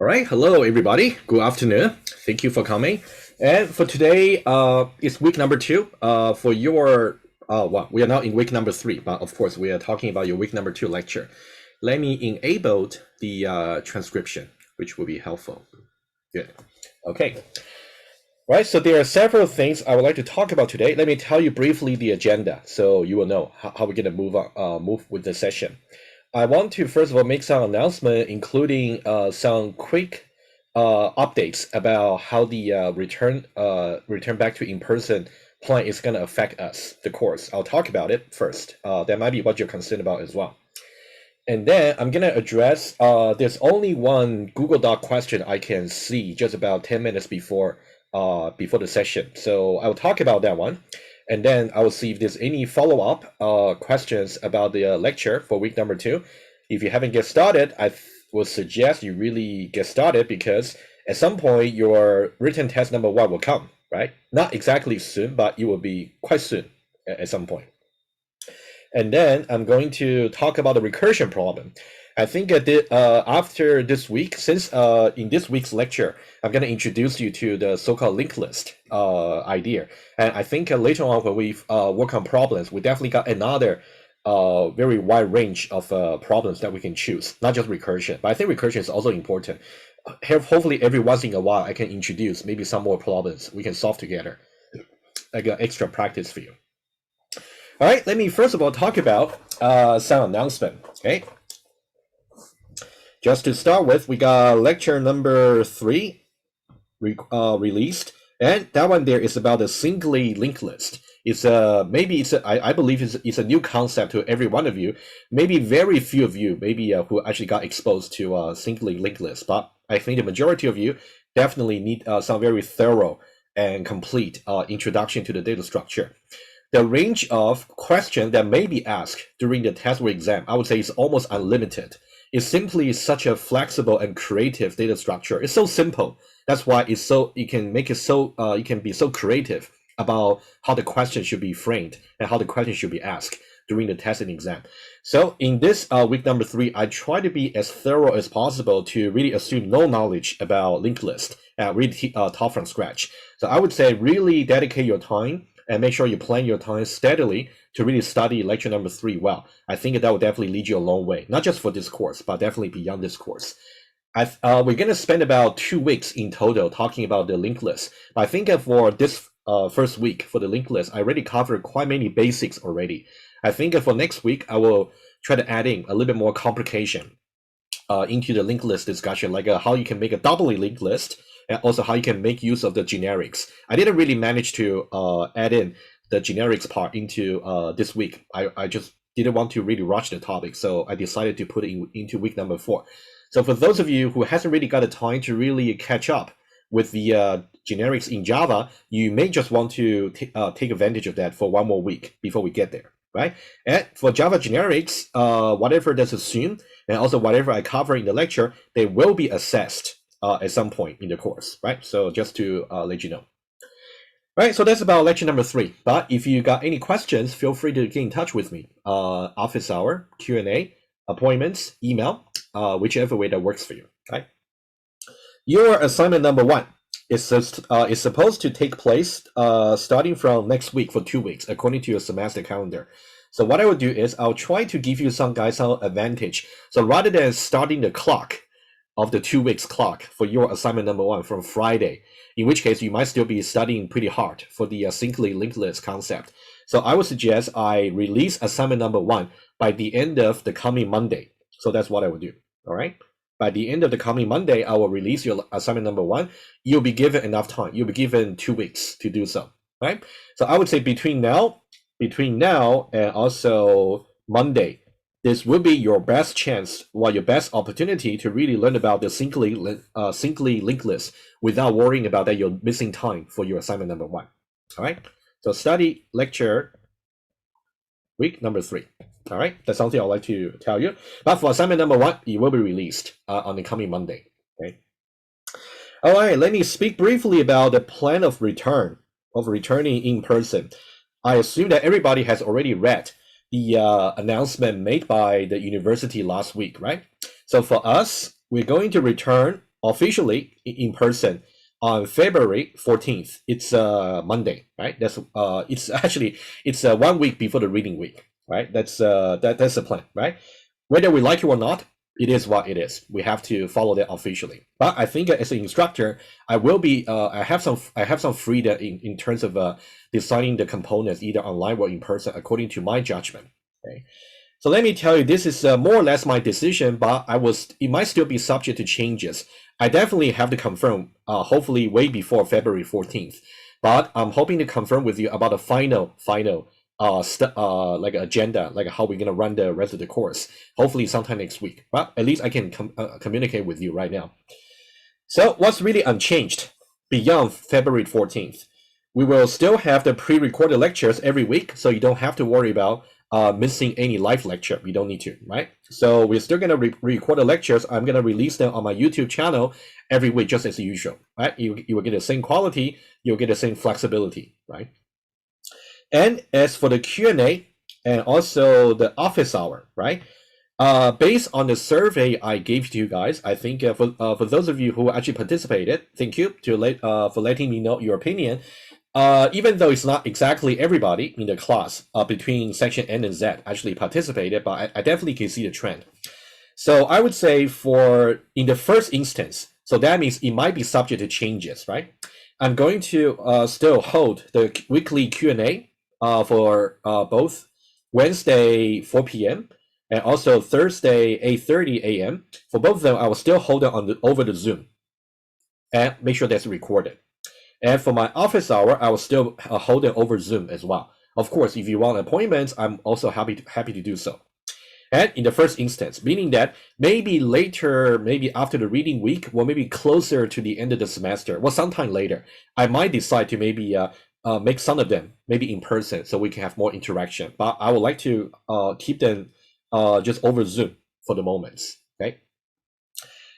All right, hello everybody. Good afternoon. Thank you for coming. And for today, it's week number 2. For your well, we are now in week number 3, but of course we are talking about your week number 2 lecture. Let me enable the transcription, which will be helpful. Good. Okay. Right. So there are several things I would like to talk about today. Let me tell you briefly the agenda, so you will know how we're going to move with the session. I want to first of all make some announcement, including some quick updates about how the return back to in-person plan is going to affect us, the course. I'll talk about it first. That might be what you're concerned about as well. And then I'm going to address, there's only one Google Doc question I can see just about 10 minutes before the session. So I'll talk about that one. And then I will see if there's any follow-up questions about the lecture for week number 2. If you haven't get started, I would suggest you really get started, because at some point your written test number 1 will come, right? Not exactly soon, but it will be quite soon at some point. And then I'm going to talk about the recursion problem. I think after this week, since in this week's lecture, I'm going to introduce you to the so-called linked list idea. And I think later on when we work on problems, we definitely got another very wide range of problems that we can choose, not just recursion. But I think recursion is also important. Hopefully every once in a while, I can introduce maybe some more problems we can solve together, like an extra practice for you. All right, let me first of all talk about some announcement, okay? Just to start with, we got lecture number 3 released, and that one there is about the singly linked list. I believe it's a new concept to every one of you. Maybe very few of you, who actually got exposed to singly linked list, but I think the majority of you definitely need some very thorough and complete introduction to the data structure. The range of questions that may be asked during the test or exam, I would say, is almost unlimited. It's simply such a flexible and creative data structure. It's so simple. That's why you can be so creative about how the question should be framed and how the question should be asked during the test and exam. So in this week number 3, I try to be as thorough as possible to really assume no knowledge about linked list and really talk from scratch. So I would say really dedicate your time and make sure you plan your time steadily to really study lecture number 3 well. I think that will definitely lead you a long way, not just for this course, but definitely beyond this course. We're going to spend about 2 weeks in total talking about the linked list. But I think for this first week for the linked list, I already covered quite many basics already. I think for next week, I will try to add in a little bit more complication into the linked list discussion, like how you can make a doubly linked list, and also how you can make use of the generics. I didn't really manage to add in the generics part into this week. I just didn't want to really rush the topic, so I decided to put it into week number 4. So for those of you who hasn't really got the time to really catch up with the generics in Java, you may just want to take advantage of that for one more week before we get there, right? And for Java generics, whatever that's assumed, and also whatever I cover in the lecture, they will be assessed at some point in the course, right? So just to let you know. Right, so that's about lecture number 3. But if you got any questions, feel free to get in touch with me. Office hour, Q&A, appointments, email, whichever way that works for you, right? Your assignment number 1 is supposed to take place starting from next week for 2 weeks, according to your semester calendar. So what I will do is I'll try to give you some advantage. So rather than starting the clock of the 2 weeks clock for your assignment number 1 from Friday, in which case you might still be studying pretty hard for the singly linked list concept. So I would suggest I release assignment number 1 by the end of the coming Monday. So that's what I will do, all right? By the end of the coming Monday, I will release your assignment number 1. You'll be given enough time. You'll be given 2 weeks to do so, right? So I would say between now and also Monday, this will be your best chance, your best opportunity to really learn about the singly linked list without worrying about that you're missing time for your assignment number 1. All right. So study lecture week number 3. All right. That's something I'd like to tell you. But for assignment number 1, it will be released on the coming Monday. Okay. All right. Let me speak briefly about the plan of returning in person. I assume that everybody has already read the announcement made by the university last week, right? So for us, we're going to return officially in person on February 14th. It's Monday, right? That's it's 1 week before the reading week, right? That's the plan, right? Whether we like it or not, it is what it is. We have to follow that officially. But I think as an instructor, I will be I have some freedom in terms of designing the components either online or in person according to my judgment. Okay. So let me tell you, this is more or less my decision, but it might still be subject to changes. I definitely have to confirm, hopefully way before February 14th. But I'm hoping to confirm with you about the final like agenda, like how we're gonna run the rest of the course. Hopefully sometime next week. But at least I can communicate with you right now. So what's really unchanged beyond February 14th? We will still have the pre-recorded lectures every week, so you don't have to worry about missing any live lecture. You don't need to, right? So we're still gonna record the lectures. I'm gonna release them on my YouTube channel every week, just as usual, right? You will get the same quality, you'll get the same flexibility, right? And as for the Q&A and also the office hour, right? Based on the survey I gave to you guys, I think for those of you who actually participated, thank you for letting me know your opinion. Even though it's not exactly everybody in the class between section N and Z actually participated, but I definitely can see the trend. So I would say in the first instance, so that means it might be subject to changes, right? I'm going to still hold the weekly Q&A for both Wednesday 4 p.m. and also Thursday 8:30 a.m. For both of them, I will still hold it over the Zoom and make sure that's recorded. And for my office hour, I will still hold it over Zoom as well. Of course, if you want appointments, I'm also happy to do so. And in the first instance, meaning that maybe later, maybe after the reading week, or maybe closer to the end of the semester, or sometime later, I might decide to maybe make some of them maybe in person so we can have more interaction. But I would like to keep them just over Zoom for the moments. Okay.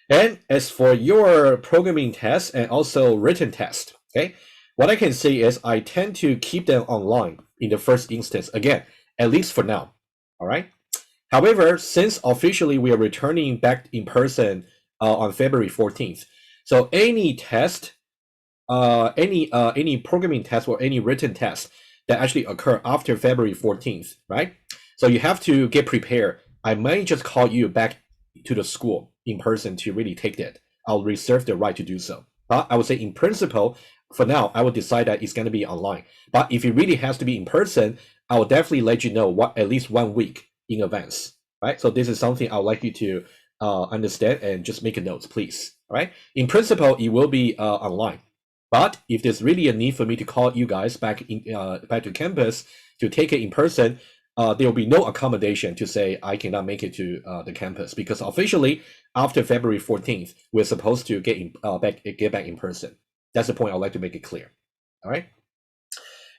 And as for your programming test and also written test, okay, what I can say is I tend to keep them online in the first instance, again, at least for now. All right. However, since officially we are returning back in person on February 14th, so any test, any programming test or any written test that actually occur after February 14th, right? So you have to get prepared. I might just call you back to the school in person to really take that. I'll reserve the right to do so. But I would say in principle, for now, I would decide that it's going to be online. But if it really has to be in person, I will definitely let you know at least 1 week in advance, right? So this is something I would like you to understand and just make a note, please. All right. In principle, it will be online. But if there's really a need for me to call you guys back to campus to take it in person, there will be no accommodation to say I cannot make it to the campus, because officially after February 14th, we're supposed to get back in person. That's the point I'd like to make it clear. All right.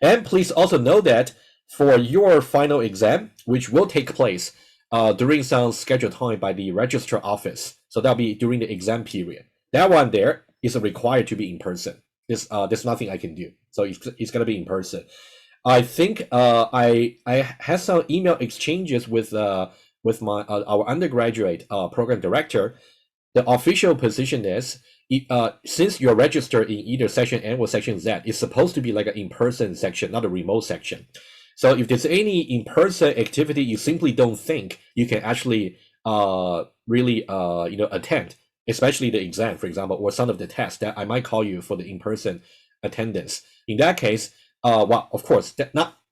And please also know that for your final exam, which will take place during some scheduled time by the registrar office, so that'll be during the exam period. That one there is required to be in person. There's nothing I can do, so it's gonna be in person. I think I had some email exchanges with my our undergraduate program director. The official position is, since you're registered in either section N or section Z, it's supposed to be like an in-person section, not a remote section. So if there's any in-person activity you simply don't think you can actually really attend, especially the exam, for example, or some of the tests, that I might call you for the in-person attendance. In that case, well, of course,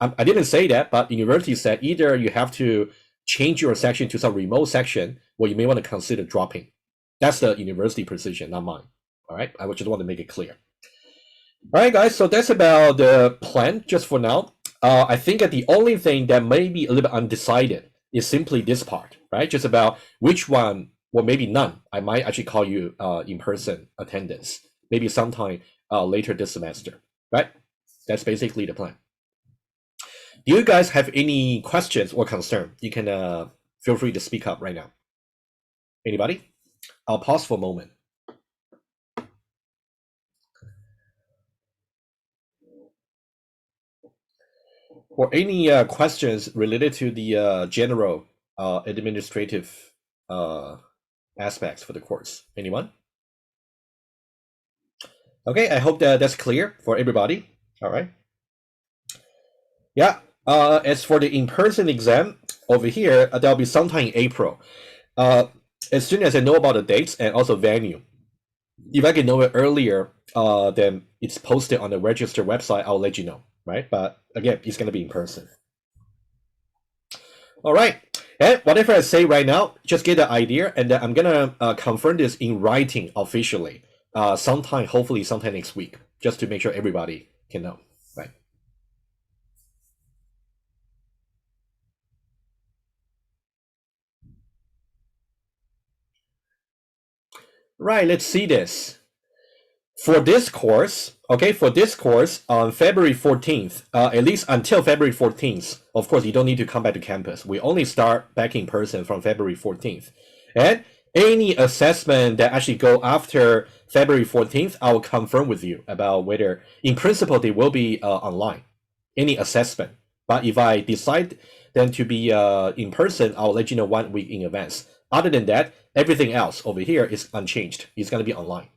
I didn't say that, but university said either you have to change your section to some remote section, or you may want to consider dropping. That's the university position, not mine. All right, I just want to make it clear. All right, guys, so that's about the plan just for now. I think that the only thing that may be a little bit undecided is simply this part, right? Just about which one, or maybe none, I might actually call you in-person attendance, maybe sometime later this semester, right? That's basically the plan. Do you guys have any questions or concern? You can feel free to speak up right now. Anybody? I'll pause for a moment. Or any questions related to the general administrative aspects for the course? Anyone? Okay, I hope that that's clear for everybody. All right. Yeah. As for the in-person exam over here, that'll be sometime in April. As soon as I know about the dates and also venue, if I can know it earlier, then it's posted on the register website. I'll let you know, right? But again, it's gonna be in person. All right. And whatever I say right now, just get the idea, and then I'm gonna confirm this in writing officially. Hopefully sometime next week, just to make sure everybody can know, right? Right, let's see this. For this course, okay, on February 14th, at least until February 14th, of course, you don't need to come back to campus. We only start back in person from February 14th. And any assessment that actually go after February 14th, I will confirm with you about whether, in principle, they will be online, any assessment. But if I decide then to be in person, I'll let you know 1 week in advance. Other than that, everything else over here is unchanged. It's going to be online.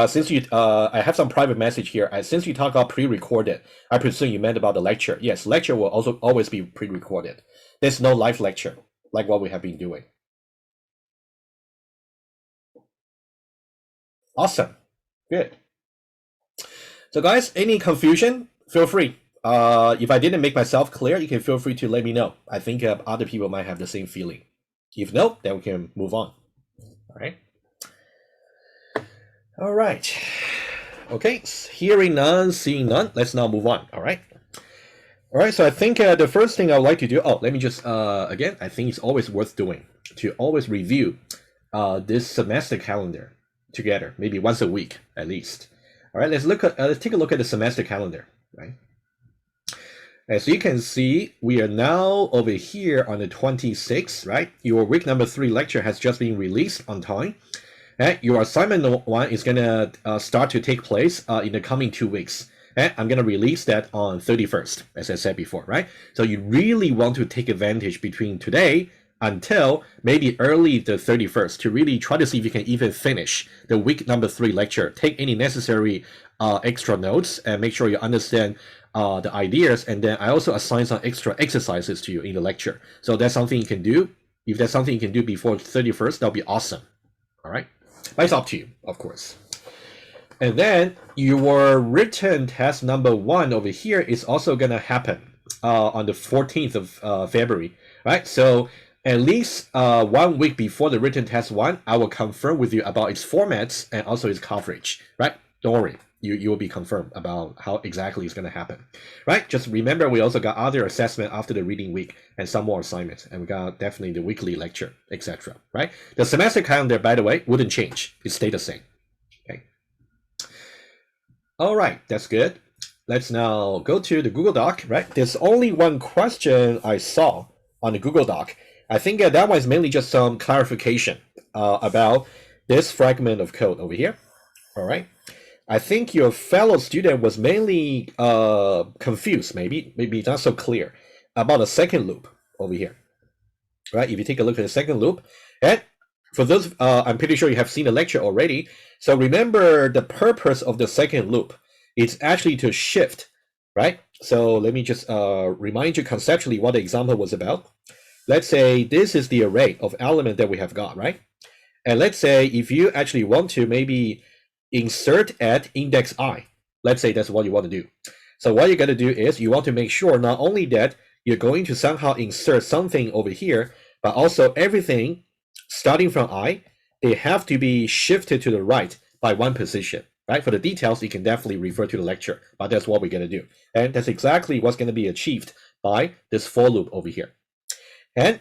Since you, I have some private message here. Since you talk about pre-recorded, I presume you meant about the lecture. Yes, lecture will also always be pre-recorded. There's no live lecture like what we have been doing. Awesome, good. So guys, any confusion? Feel free. If I didn't make myself clear, you can feel free to let me know. I think other people might have the same feeling. If no, then we can move on. All right. All right. Okay, hearing none, seeing none. Let's now move on. All right. All right, so I think the first thing I would like to do, let me just, again, I think it's always worth doing to always review this semester calendar together, maybe once a week at least. All right, let's take a look at the semester calendar, right? As you can see, we are now over here on the 26th, right? Your week number 3 lecture has just been released on time. And your assignment 1 is gonna start to take place in the coming 2 weeks. And I'm gonna release that on 31st, as I said before, right? So you really want to take advantage between today until maybe early the 31st to really try to see if you can even finish the week number 3 lecture. Take any necessary extra notes and make sure you understand the ideas. And then I also assign some extra exercises to you in the lecture. So that's something you can do. If that's something you can do before 31st, that'll be awesome. All right. But it's up to you, of course. And then your written test number 1 over here is also going to happen on the 14th of February, right? So at least 1 week before the written test 1, I will confirm with you about its formats and also its coverage, right? Don't worry, you will be confirmed about how exactly it's going to happen, right? Just remember, we also got other assessment after the reading week and some more assignments, and we got definitely the weekly lecture, etc. Right? The semester calendar, by the way, wouldn't change; it stayed the same. Okay. All right, that's good. Let's now go to the Google Doc. Right? There's only one question I saw on the Google Doc. I think that one is mainly just some clarification about this fragment of code over here. All right. I think your fellow student was mainly confused, maybe not so clear about the second loop over here, right? If you take a look at the second loop, and for those, I'm pretty sure you have seen the lecture already. So remember the purpose of the second loop is actually to shift, right? So let me just remind you conceptually what the example was about. Let's say this is the array of element that we have got, right? And let's say if you actually want to maybe insert at index I. Let's say that's what you want to do. So what you got to do is you want to make sure not only that you're going to somehow insert something over here, but also everything starting from I, they have to be shifted to the right by 1 position, right? For the details, you can definitely refer to the lecture, but that's what we're going to do. And that's exactly what's going to be achieved by this for loop over here. And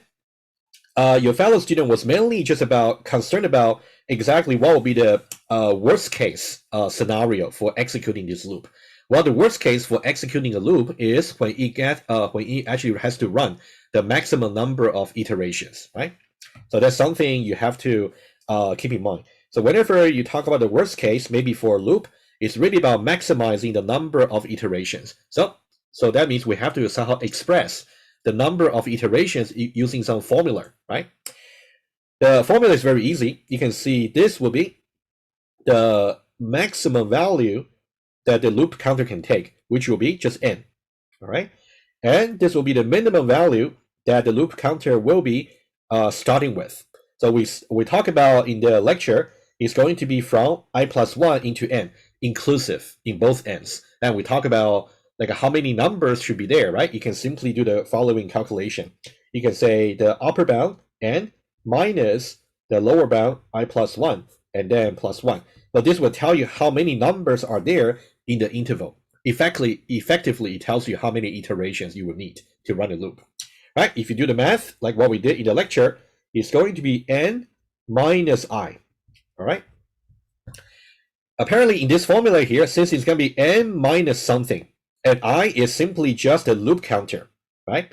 your fellow student was mainly just concerned about exactly what will be the worst case scenario for executing this loop. Well, the worst case for executing a loop is when it actually has to run the maximum number of iterations, right? So that's something you have to keep in mind. So whenever you talk about the worst case, maybe for a loop, it's really about maximizing the number of iterations. So that means we have to somehow express the number of iterations using some formula, right? The formula is very easy. You can see this will be the maximum value that the loop counter can take, which will be just n. All right, and this will be the minimum value that the loop counter will be starting with. So we talk about in the lecture is going to be from I plus 1 into n, inclusive in both ends. And we talk about like how many numbers should be there, right? You can simply do the following calculation. You can say the upper bound n minus the lower bound I plus 1 and then plus 1. But this will tell you how many numbers are there in the interval. Effectively, it tells you how many iterations you will need to run a loop. Right? If you do the math, like what we did in the lecture, it's going to be n minus I. All right? Apparently, in this formula here, since it's going to be n minus something, and I is simply just a loop counter, right?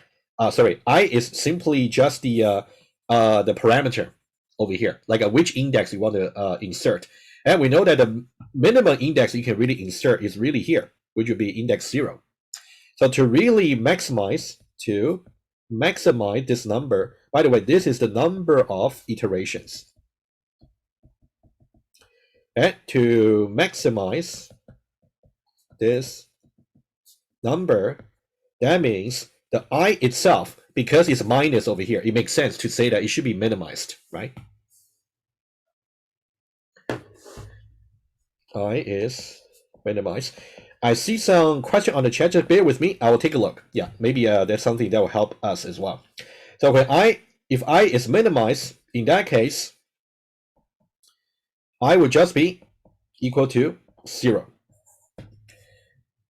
Sorry, I is simply just the parameter over here, like which index you want to insert. And we know that the minimum index you can really insert is really here, which would be index 0. So to really maximize this number, by the way, this is the number of iterations. And to maximize this number, that means the I itself, because it's minus over here, it makes sense to say that it should be minimized, right? I is minimized. I see some question on the chat. Just bear with me. I will take a look. Yeah, maybe that's something that will help us as well. So when if I is minimized, in that case, I would just be equal to 0.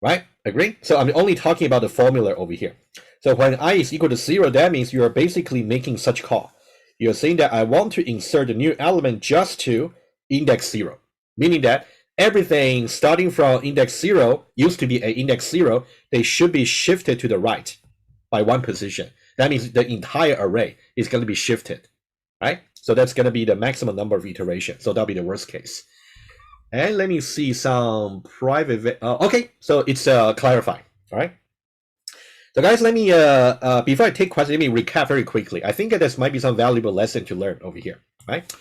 Right? Agree? So I'm only talking about the formula over here. So when I is equal to 0, that means you are basically making such call. You're saying that I want to insert a new element just to index 0, meaning that everything starting from index 0 used to be at index 0, they should be shifted to the right by 1 position. That means the entire array is going to be shifted, right? So that's going to be the maximum number of iterations. So that'll be the worst case. And let me see some private. Okay, so it's clarified. All right. So guys, let me before I take questions, let me recap very quickly. I think that this might be some valuable lesson to learn over here, right?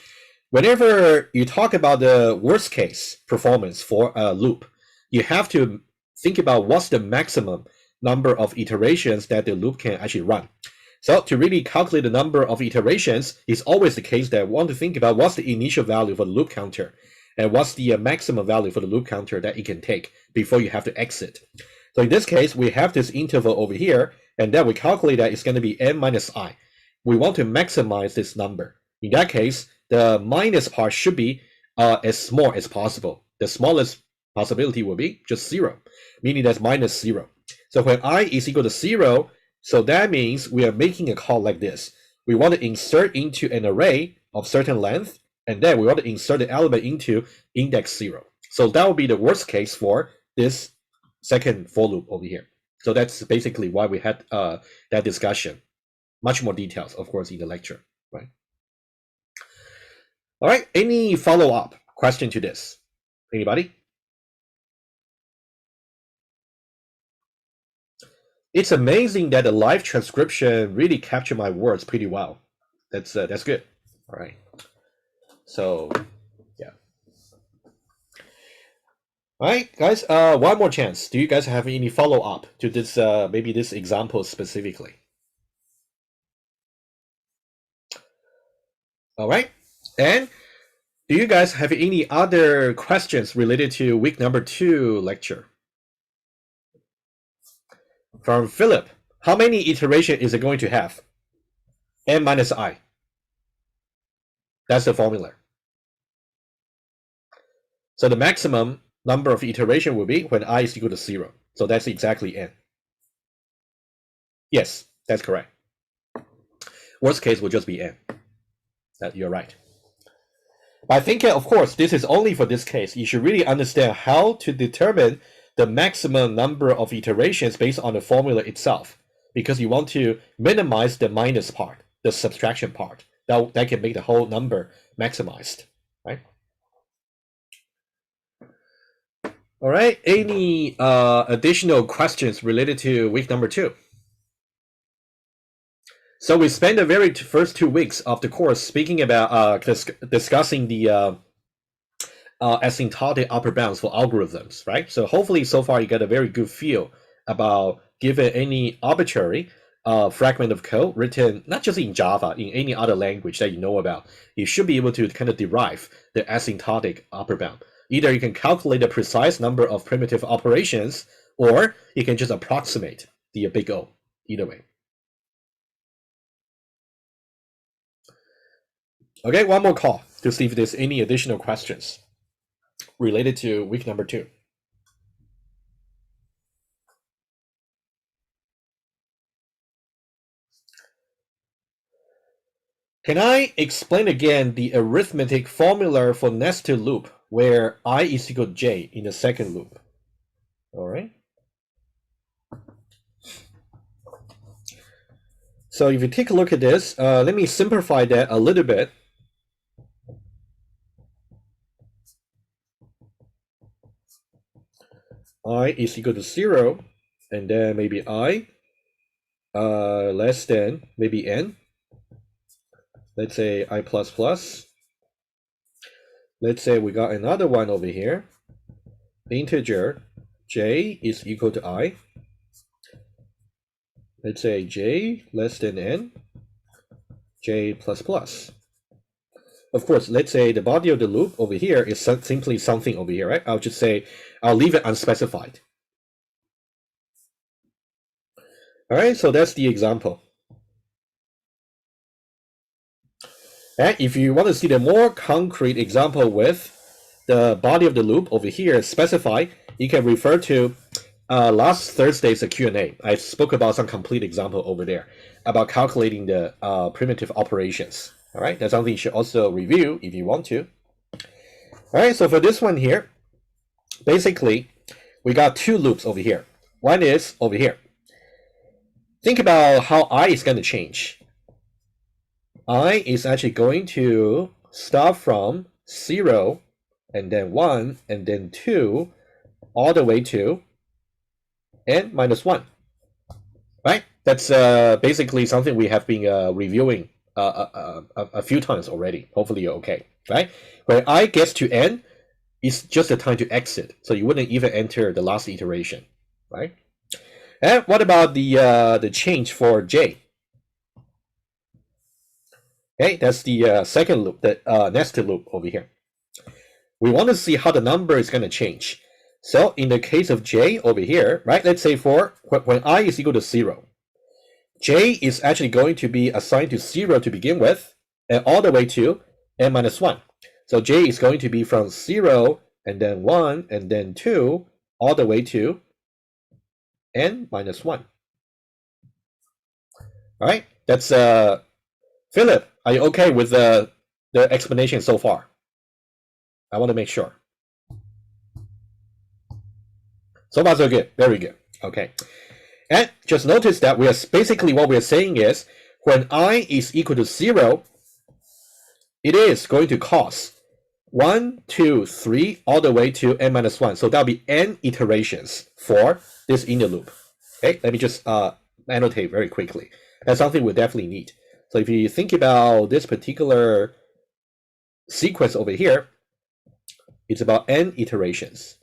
Whenever you talk about the worst case performance for a loop, you have to think about what's the maximum number of iterations that the loop can actually run. So to really calculate the number of iterations, it's always the case that we want to think about what's the initial value for the loop counter and what's the maximum value for the loop counter that it can take before you have to exit. So in this case, we have this interval over here, and then we calculate that it's going to be n minus I. We want to maximize this number. In that case, the minus part should be as small as possible. The smallest possibility will be just 0, meaning that's minus 0. So when I is equal to 0, so that means we are making a call like this. We want to insert into an array of certain length, and then we want to insert the element into index 0. So that will be the worst case for this second for loop over here. So that's basically why we had that discussion. Much more details, of course, in the lecture, right? All right, any follow-up question to this? Anybody? It's amazing that the live transcription really captured my words pretty well. That's good. All right. So, yeah. All right, guys. One more chance. Do you guys have any follow-up to this? Maybe this example specifically. All right. And do you guys have any other questions related to week number 2 lecture? From Philip, how many iterations is it going to have? N minus I. That's the formula. So the maximum number of iteration will be when I is equal to 0. So that's exactly n. Yes, that's correct. Worst case will just be n. You're right. But I think, of course, this is only for this case. You should really understand how to determine the maximum number of iterations based on the formula itself, because you want to minimize the minus part, the subtraction part. That can make the whole number maximized, right? All right, any additional questions related to week number 2? So we spent the very first 2 weeks of the course speaking about discussing the asymptotic upper bounds for algorithms, right? So hopefully so far you get a very good feel about given any arbitrary fragment of code written not just in Java, in any other language that you know about, you should be able to kind of derive the asymptotic upper bound. Either you can calculate a precise number of primitive operations, or you can just approximate the big O, either way. Okay, one more call to see if there's any additional questions related to week number 2. Can I explain again the arithmetic formula for nested loop where I is equal to j in the second loop? All right. So if you take a look at this, let me simplify that a little bit. I is equal to 0, and then maybe I less than maybe n. Let's say I plus plus. Let's say we got another one over here. Integer j is equal to I. Let's say j less than n, j plus plus. Of course, let's say the body of the loop over here is simply something over here, right? I'll just say, I'll leave it unspecified. All right, so that's the example. And if you want to see the more concrete example with the body of the loop over here specified, you can refer to last Thursday's Q&A. I spoke about some complete example over there about calculating the primitive operations. All right, that's something you should also review if you want to. All right, so for this one here, basically, we got 2 loops over here. One is over here. Think about how I is going to change. I is actually going to start from 0, and then 1, and then 2, all the way to n minus 1. Right? That's basically something we have been reviewing a few times already. Hopefully you're okay. Right? When I gets to n, it's just the time to exit. So you wouldn't even enter the last iteration. Right? And what about the change for j? Okay, that's the second loop, the nested loop over here. We want to see how the number is going to change. So in the case of j over here, right, let's say for when I is equal to 0, j is actually going to be assigned to 0 to begin with, and all the way to n minus 1. So j is going to be from 0, and then 1, and then 2, all the way to n minus 1. All right, that's Philip, are you okay with the explanation so far? I want to make sure. So far, so good. Very good. Okay. And just notice that we are basically what we are saying is when I is equal to 0, it is going to cause 1, 2, 3, all the way to n minus 1. So that'll be n iterations for this inner loop. Okay, let me just annotate very quickly. That's something we'll definitely need. So if you think about this particular sequence over here, it's about n iterations.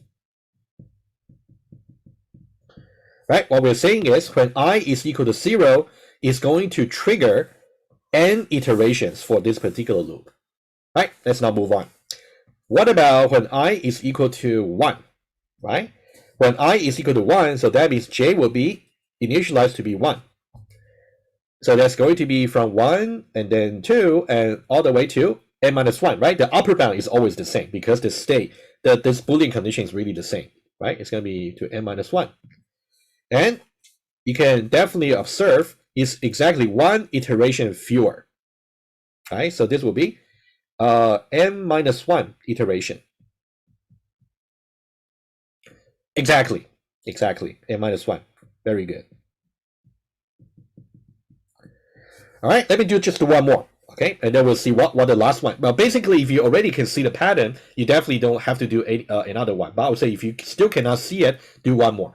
Right? What we're saying is when I is equal to 0, it's going to trigger n iterations for this particular loop. Right? Let's now move on. What about when I is equal to 1? Right? When I is equal to 1, so that means j will be initialized to be 1. So that's going to be from 1 and then 2 and all the way to n minus 1, right? The upper bound is always the same because the state, this Boolean condition is really the same, right? It's going to be to n minus 1. And you can definitely observe it's exactly 1 iteration fewer, right? So this will be n minus 1 iteration. Exactly, n minus 1. Very good. All right, let me do just one more, okay? And then we'll see what the last one. Well, basically, if you already can see the pattern, you definitely don't have to do another one. But I would say if you still cannot see it, do one more.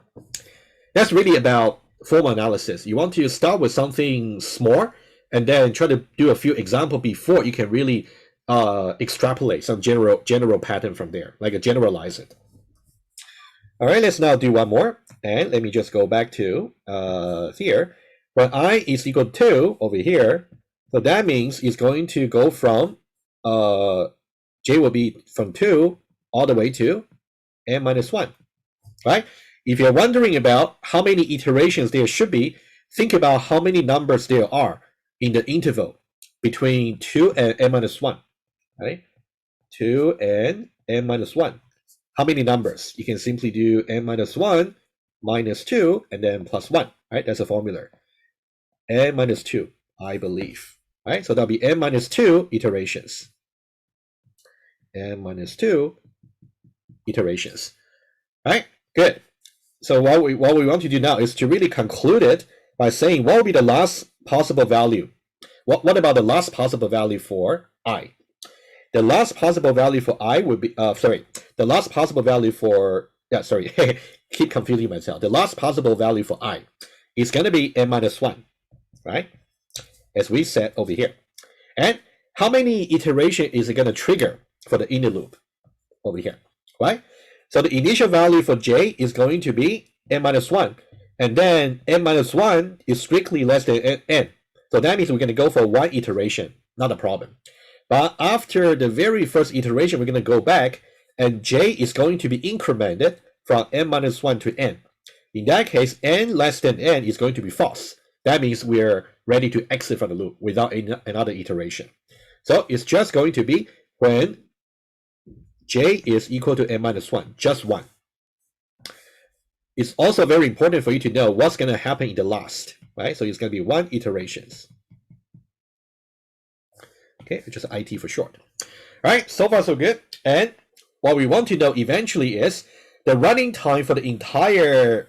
That's really about formal analysis. You want to start with something small and then try to do a few examples before you can really extrapolate some general pattern from there, like a generalize it. All right, let's now do one more. And let me just go back to here. When I is equal to over here, so that means it's going to go from j will be from 2 all the way to n minus 1, right? If you're wondering about how many iterations there should be, think about how many numbers there are in the interval between 2 and n minus 1, right? 2 and n minus 1. How many numbers? You can simply do n minus 1 minus 2 and then plus 1, right? That's a formula. N minus 2, I believe, right? So that'll be n minus 2 iterations. N minus 2 iterations, right? Good. So what we want to do now is to really conclude it by saying what will be the last possible value. What about the last possible value for I? The last possible value for I would be, the last possible value for, keep confusing myself. The last possible value for I is going to be n minus 1, right? As we said over here. And how many iteration is it going to trigger for the inner loop over here, right? So the initial value for j is going to be n minus 1. And then n minus 1 is strictly less than n. So that means we're going to go for one iteration, not a problem. But after the very first iteration, we're going to go back, and j is going to be incremented from n minus 1 to n. In that case, n less than n is going to be false. That means we're ready to exit from the loop without another iteration. So it's just going to be when j is equal to n minus 1, just 1. It's also very important for you to know what's going to happen in the last, right? So it's going to be 1 iterations. Okay, just IT for short. All right, so far so good. And what we want to know eventually is the running time for the entire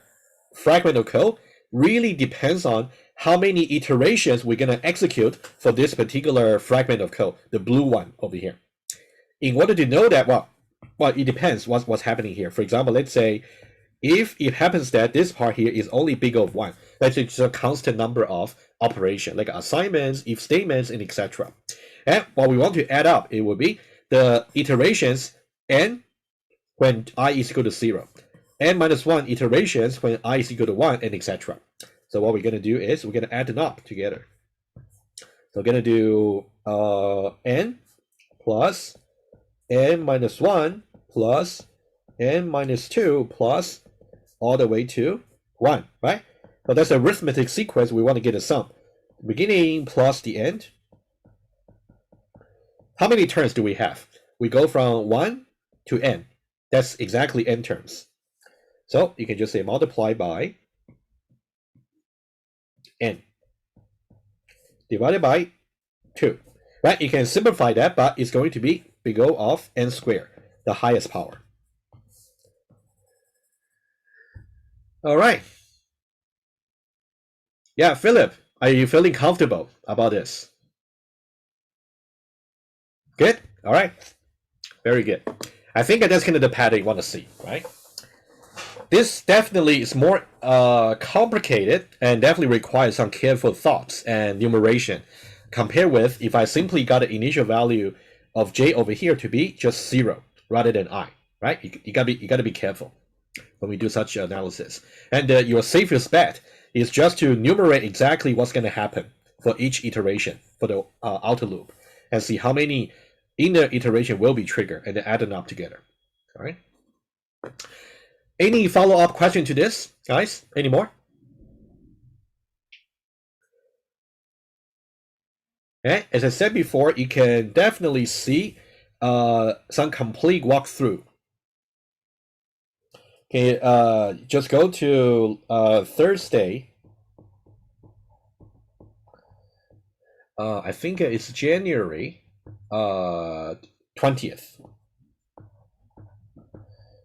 fragment of code really depends on how many iterations we're going to execute for this particular fragment of code, the blue one over here. In order to know that, well, it depends what's happening here. For example, let's say if it happens that this part here is only bigger of 1, let's say it's a constant number of operations, like assignments, if statements, and etc. And what we want to add up, it will be the iterations n when I is equal to 0, n minus 1 iterations when I is equal to 1, and etc. So what we're going to do is we're going to add them up together. So we're going to do n plus n minus 1 plus n minus 2 plus all the way to 1, right? So that's a arithmetic sequence. We want to get a sum. Beginning plus the end. How many terms do we have? We go from 1 to n. That's exactly n terms. So you can just say multiply by n divided by 2. Right? You can simplify that, but it's going to be big O of n squared, the highest power. All right. Yeah, Philip, are you feeling comfortable about this? Good? All right. Very good. I think that's kind of the pattern you want to see, right? This definitely is more complicated and definitely requires some careful thoughts and numeration compared with if I simply got an initial value of j over here to be just 0 rather than I, right? You gotta be careful when we do such analysis. And your safest bet is just to enumerate exactly what's going to happen for each iteration for the outer loop and see how many inner iteration will be triggered and then add them up together. All right. Any follow-up question to this, guys? Any more? Okay. As I said before, you can definitely see some complete walkthrough. Okay, just go to Thursday. I think it's January 20th.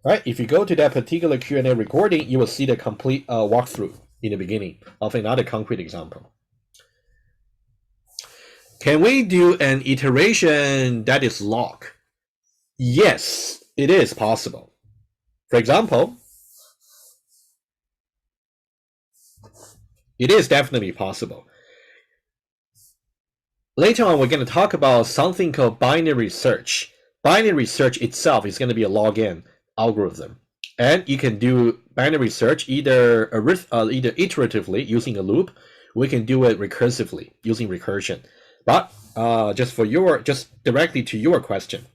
Right, if you go to that particular Q&A recording, you will see the complete walkthrough in the beginning of another concrete example. Can we do an iteration that is log? Yes, it is possible. For example, it is definitely possible. Later on, we're going to talk about something called binary search. Binary search itself is going to be a logN algorithm. And you can do binary search either iteratively using a loop. We can do it recursively using recursion. But just directly to your question.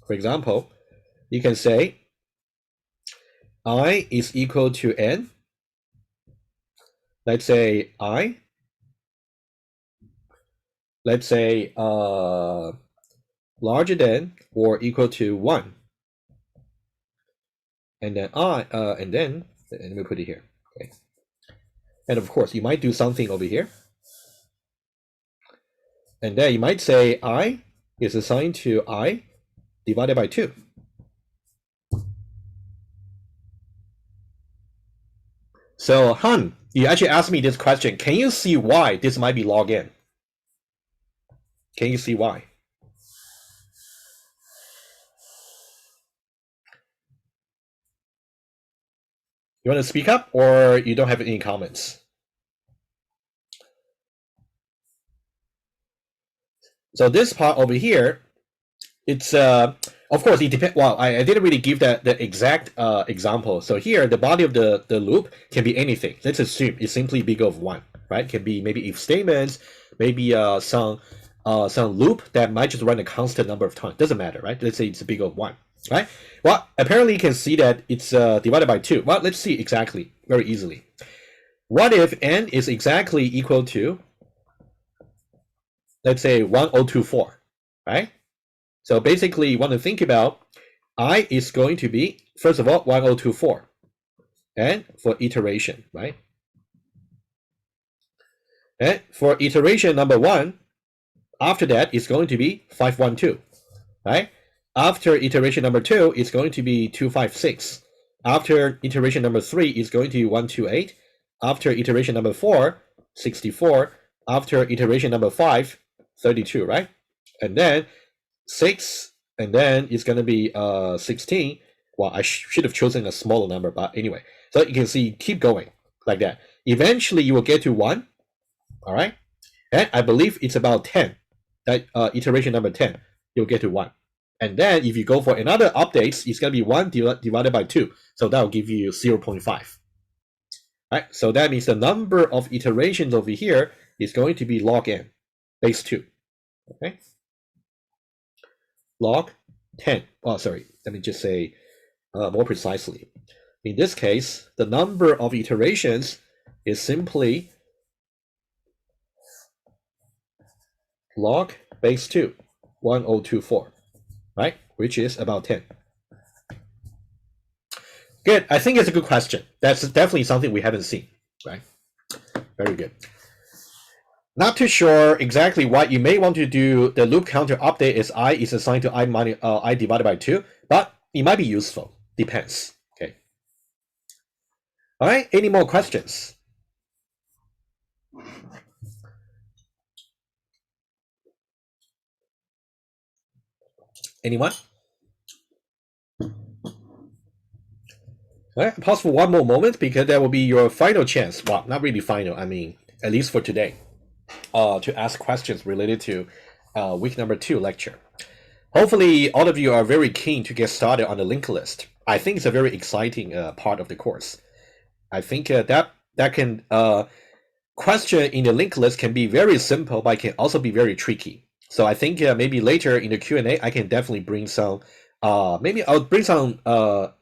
For example, you can say I is equal to n. Let's say I. Let's say larger than or equal to 1. And then let me put it here. Okay. And of course, you might do something over here. And then you might say I is assigned to I divided by 2. So, Han, you actually asked me this question. Can you see why this might be logN? Can you see why? You want to speak up, or you don't have any comments? So this part over here, it's of course it depends. Well, I didn't really give the exact example. So here, the body of the loop can be anything. Let's assume it's simply big of 1, right? Can be maybe if statements, maybe some loop that might just run a constant number of times. Doesn't matter, right? Let's say it's big of 1, right? Well, apparently you can see that it's divided by 2. Well, let's see exactly very easily. What if n is exactly equal to, let's say 1024, right? So basically, you want to think about I is going to be, first of all, 1024, and for iteration, right? And for iteration number 1, after that, it's going to be 512, right? After iteration number 2, it's going to be 256. After iteration number 3, it's going to be 128. After iteration number 4, 64. After iteration number 5, 32, right? And then 6, and then it's going to be 16. Well, I should have chosen a smaller number, but anyway. So you can see, keep going like that. Eventually, you will get to 1, all right? And I believe it's about 10. That iteration number 10, you'll get to 1. And then if you go for another updates, it's going to be 1 divided by 2. So that will give you 0.5. Right? So that means the number of iterations over here is going to be log n, base 2. Okay? Log 10. Oh, sorry. Let me just say more precisely. In this case, the number of iterations is simply log base 2, 1024, right? Which is about 10. Good. I think it's a good question. That's definitely something we haven't seen, right? Very good. Not too sure exactly what you may want to do. The loop counter update is I is assigned to I divided by 2, but it might be useful. Depends. Okay. All right. Any more questions? Anyone? All right. Pause for one more moment because that will be your final chance. Well, not really final. I mean, at least for today, to ask questions related to week number 2 lecture. Hopefully, all of you are very keen to get started on the linked list. I think it's a very exciting part of the course. I think that can question in the linked list can be very simple, but it can also be very tricky. So I think maybe later in the Q&A, I can definitely bring some. Maybe I'll bring some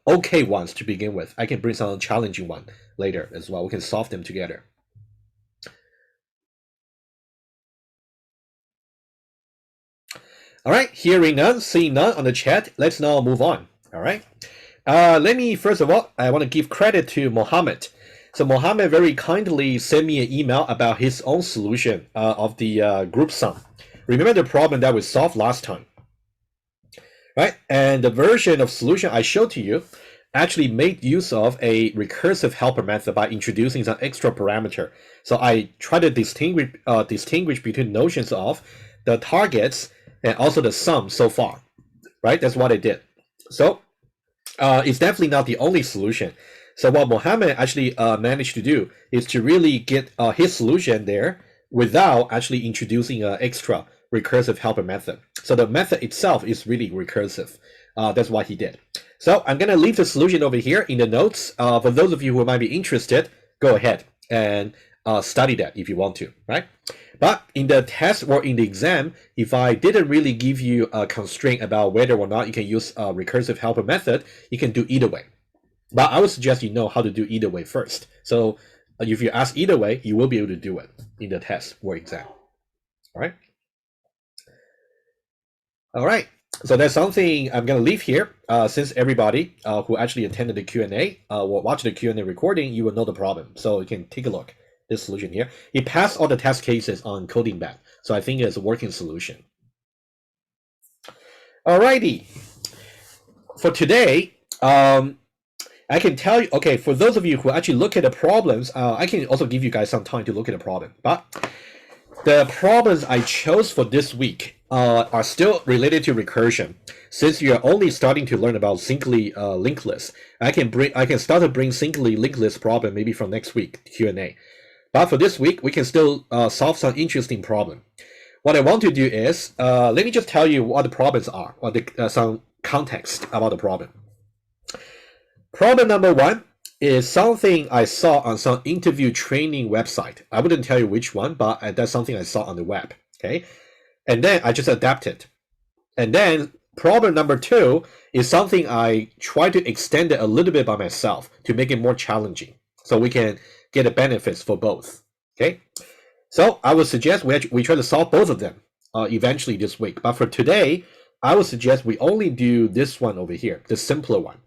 okay ones to begin with. I can bring some challenging one later as well. We can solve them together. All right, hearing none, seeing none on the chat, let's now move on. All right. Let me, first of all, I want to give credit to Mohammed. So Mohammed very kindly sent me an email about his own solution of the groupSum. Remember the problem that we solved last time, right? And the version of solution I showed to you actually made use of a recursive helper method by introducing some extra parameter. So I try to distinguish between notions of the targets and also the sum so far, right? That's what I did. So it's definitely not the only solution. So what Mohammed actually managed to do is to really get his solution there without actually introducing an extra recursive helper method. So the method itself is really recursive. That's what he did. So I'm going to leave the solution over here in the notes. For those of you who might be interested, go ahead and study that if you want to, right? But in the test or in the exam, if I didn't really give you a constraint about whether or not you can use a recursive helper method, you can do either way. But I would suggest you know how to do either way first. So if you ask either way, you will be able to do it in the test or exam. All right. All right. So that's something I'm going to leave here. Since everybody who actually attended the Q&A or watched the Q&A recording, you will know the problem. So you can take a look. This solution here. It passed all the test cases on coding back. So I think it's a working solution. All righty. For today, I can tell you, okay, for those of you who actually look at the problems, I can also give you guys some time to look at the problem. But the problems I chose for this week are still related to recursion. Since you're only starting to learn about singly linked lists, I can start to bring singly linked list problem maybe from next week Q&A. But for this week, we can still solve some interesting problem. What I want to do is let me just tell you what the problems are, or some context about the problem. Problem number one is something I saw on some interview training website. I wouldn't tell you which one, but that's something I saw on the web. Okay, and then I just adapted. And then problem number two is something I try to extend it a little bit by myself to make it more challenging, so we can get the benefits for both. Okay, so I would suggest we try to solve both of them eventually this week. But for today, I would suggest we only do this one over here, the simpler one.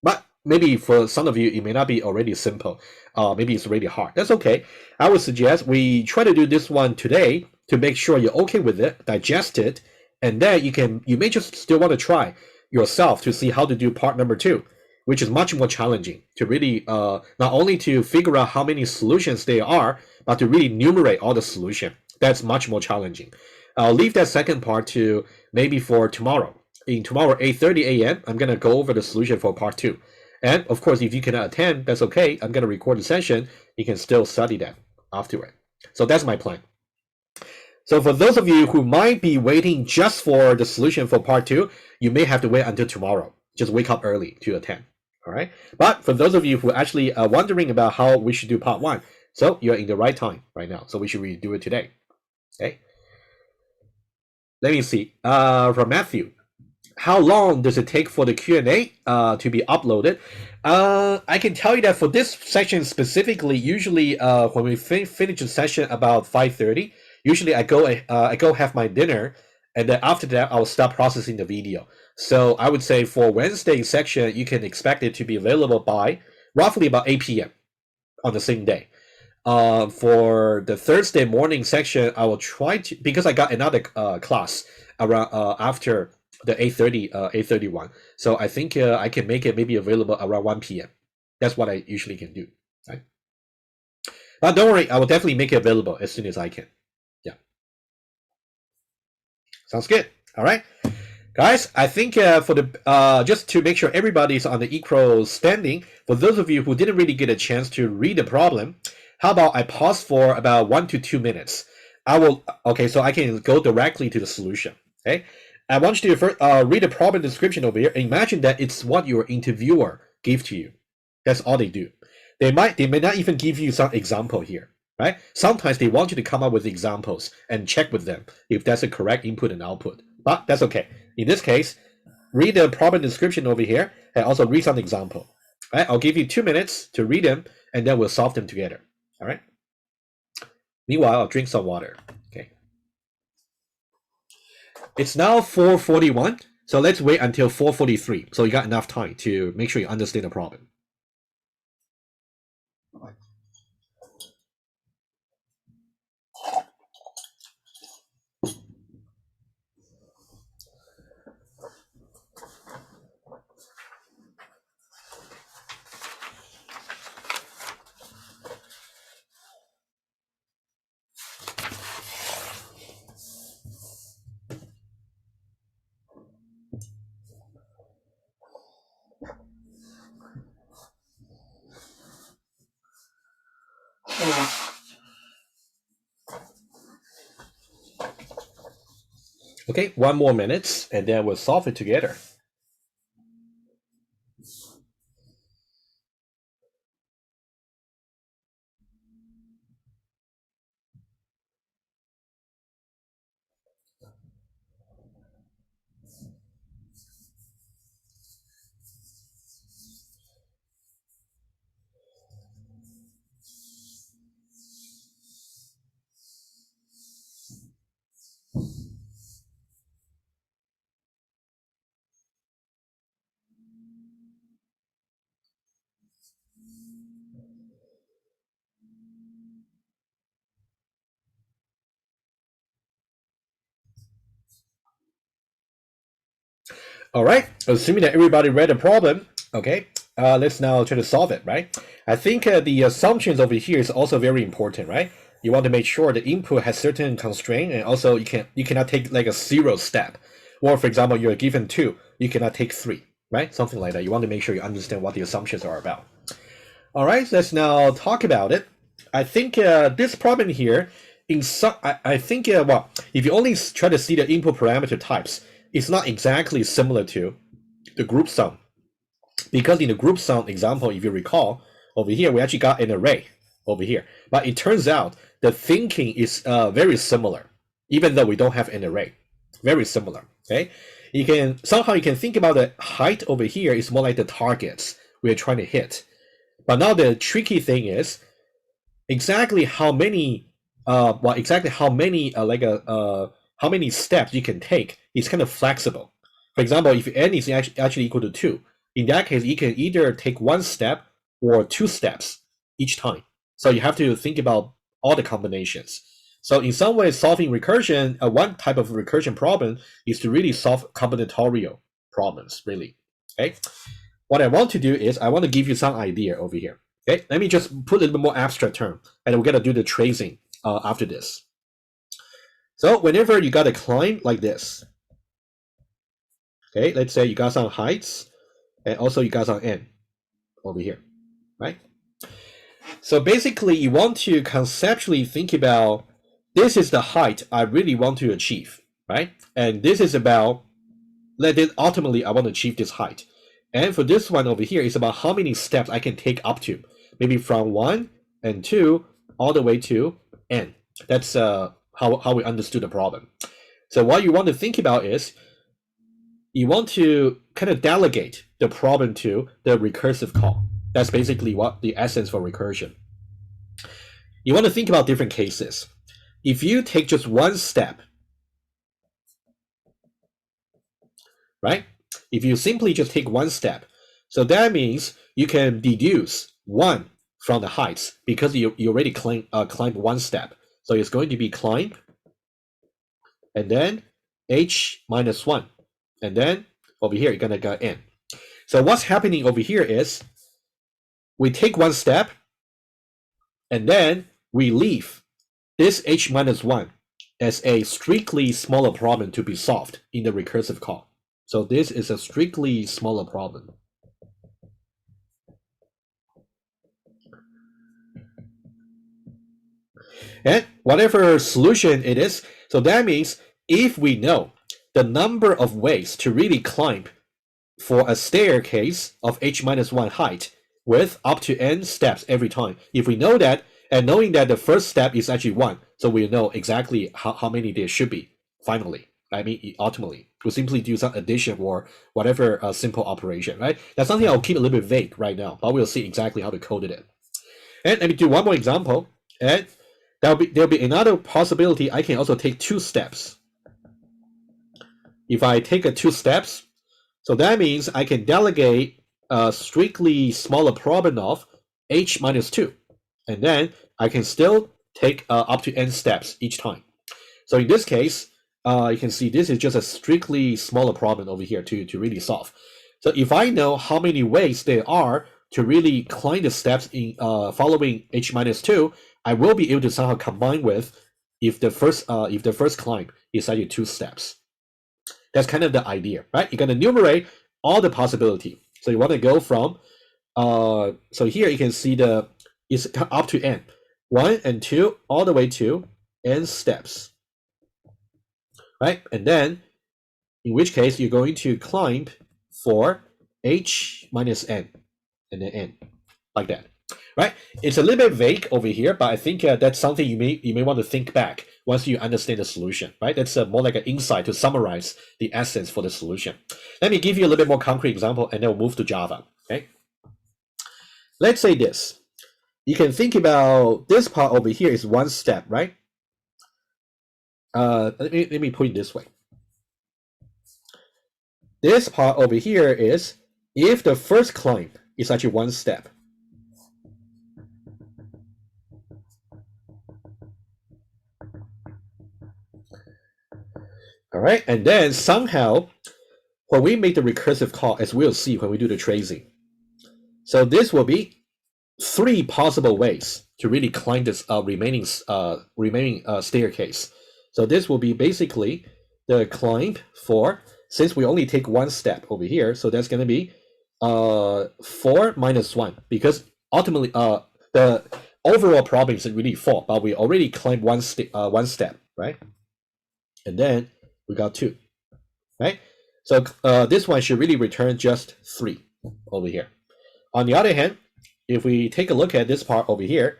But maybe for some of you, it may not be already simple. Maybe it's already hard. That's okay. I would suggest we try to do this one today to make sure you're okay with it, digest it, and then you may just still want to try yourself to see how to do part number two, which is much more challenging to really not only to figure out how many solutions there are, but to really enumerate all the solution. That's much more challenging. I'll leave that second part to maybe for tomorrow. In tomorrow 8:30 a.m., I'm gonna go over the solution for part two. And of course, if you cannot attend, that's okay. I'm gonna record the session. You can still study that afterward. So that's my plan. So for those of you who might be waiting just for the solution for part two, you may have to wait until tomorrow. Just wake up early to attend. All right. But for those of you who actually are wondering about how we should do part one, so you're in the right time right now. So we should redo it today. Okay. Let me see. From Matthew, how long does it take for the Q&A to be uploaded? I can tell you that for this section specifically, usually when we finish the session about 5:30, usually I go have my dinner, and then after that I'll start processing the video. So I would say for Wednesday section, you can expect it to be available by roughly about 8 p.m. on the same day. For the Thursday morning section, I will try to, because I got another class around after the 8:31. So I think I can make it maybe available around 1 p.m. That's what I usually can do. Right? But don't worry, I will definitely make it available as soon as I can. Yeah. Sounds good. All right. Guys, I think for the just to make sure everybody's on the equal standing, for those of you who didn't really get a chance to read the problem, how about I pause for about 1 to 2 minutes? Okay, so I can go directly to the solution. Okay, I want you to first read the problem description over here. Imagine that it's what your interviewer gave to you. That's all they do. They may not even give you some example here, right? Sometimes they want you to come up with examples and check with them if that's a correct input and output. But that's okay. In this case, read the problem description over here and also read some example. Right? I'll give you 2 minutes to read them, and then we'll solve them together. All right. Meanwhile, I'll drink some water. Okay. It's now 4:41, so let's wait until 4:43. So you got enough time to make sure you understand the problem. Okay, 1 more minute, and then we'll solve it together. All right, assuming that everybody read the problem, okay, let's now try to solve it, right? I think the assumptions over here is also very important, right? You want to make sure the input has certain constraint, and also you cannot take like a 0 step, or for example, you're given 2, you cannot take 3, right? Something like that. You want to make sure you understand what the assumptions are about. All right, let's now talk about it. I think this problem here, I think, well, if you only try to see the input parameter types, it's not exactly similar to the group sum. Because in the group sum example, if you recall, over here, we actually got an array over here. But it turns out the thinking is very similar, even though we don't have an array. Very similar, okay? You can think about the height over here is more like the targets we're trying to hit. But now the tricky thing is exactly how many how many steps you can take is kind of flexible. For example, if n is actually equal to 2, in that case, you can either take 1 step or 2 steps each time. So you have to think about all the combinations. So in some ways, solving recursion, one type of recursion problem is to really solve combinatorial problems, really. Okay. What I want to do is I want to give you some idea over here. Okay, let me just put a little bit more abstract term, and we're gonna do the tracing after this. So whenever you got a climb like this, okay, let's say you got some heights, and also you got some n over here, right? So basically, you want to conceptually think about this is the height I really want to achieve, right? And this is about ultimately I want to achieve this height. And for this one over here, it's about how many steps I can take up to, maybe from 1 and 2 all the way to n. That's how we understood the problem. So what you want to think about is you want to kind of delegate the problem to the recursive call. That's basically what the essence for recursion. You want to think about different cases. If you take just 1 step, right? If you simply just take 1 step, so that means you can deduce 1 from the heights because you already climbed 1 step. So it's going to be climb, and then h minus 1. And then over here, you're going to get n. So what's happening over here is we take 1 step, and then we leave this h minus 1 as a strictly smaller problem to be solved in the recursive call. So this is a strictly smaller problem. And whatever solution it is, so that means if we know the number of ways to really climb for a staircase of h minus 1 height with up to n steps every time, if we know that, and knowing that the first step is actually 1, so we know exactly how many there should be finally. I mean, ultimately, we'll simply do some addition or whatever simple operation, right? That's something I'll keep a little bit vague right now, but we'll see exactly how to code it. And let me do one more example, and there'll be another possibility. I can also take 2 steps. If I take 2 steps, so that means I can delegate a strictly smaller problem of h minus 2, and then I can still take up to n steps each time. So in this case, you can see this is just a strictly smaller problem over here to really solve. So if I know how many ways there are to really climb the steps in following h minus 2, I will be able to somehow combine with if the first climb is actually 2 steps. That's kind of the idea, right? You're going to enumerate all the possibility. So you want to go from so here you can see it's up to n, 1 and 2 all the way to n steps. right? And then, in which case, you're going to climb for h minus n, and then n, like that, right? It's a little bit vague over here, but I think that's something you may want to think back once you understand the solution, right? That's more like an insight to summarize the essence for the solution. Let me give you a little bit more concrete example, and then we'll move to Java, okay? Let's say this. You can think about this part over here is one step, right? Let me put it this way. This part over here is if the first climb is actually one step. All right, and then somehow when we make the recursive call, as we'll see when we do the tracing, so this will be 3 possible ways to really climb this remaining staircase. So this will be basically the climb for, since we only take one step over here, so that's going to be 4 minus 1, because ultimately the overall problem is really 4, but we already climbed one step, right? And then we got 2, right? So this one should really return just 3 over here. On the other hand, if we take a look at this part over here,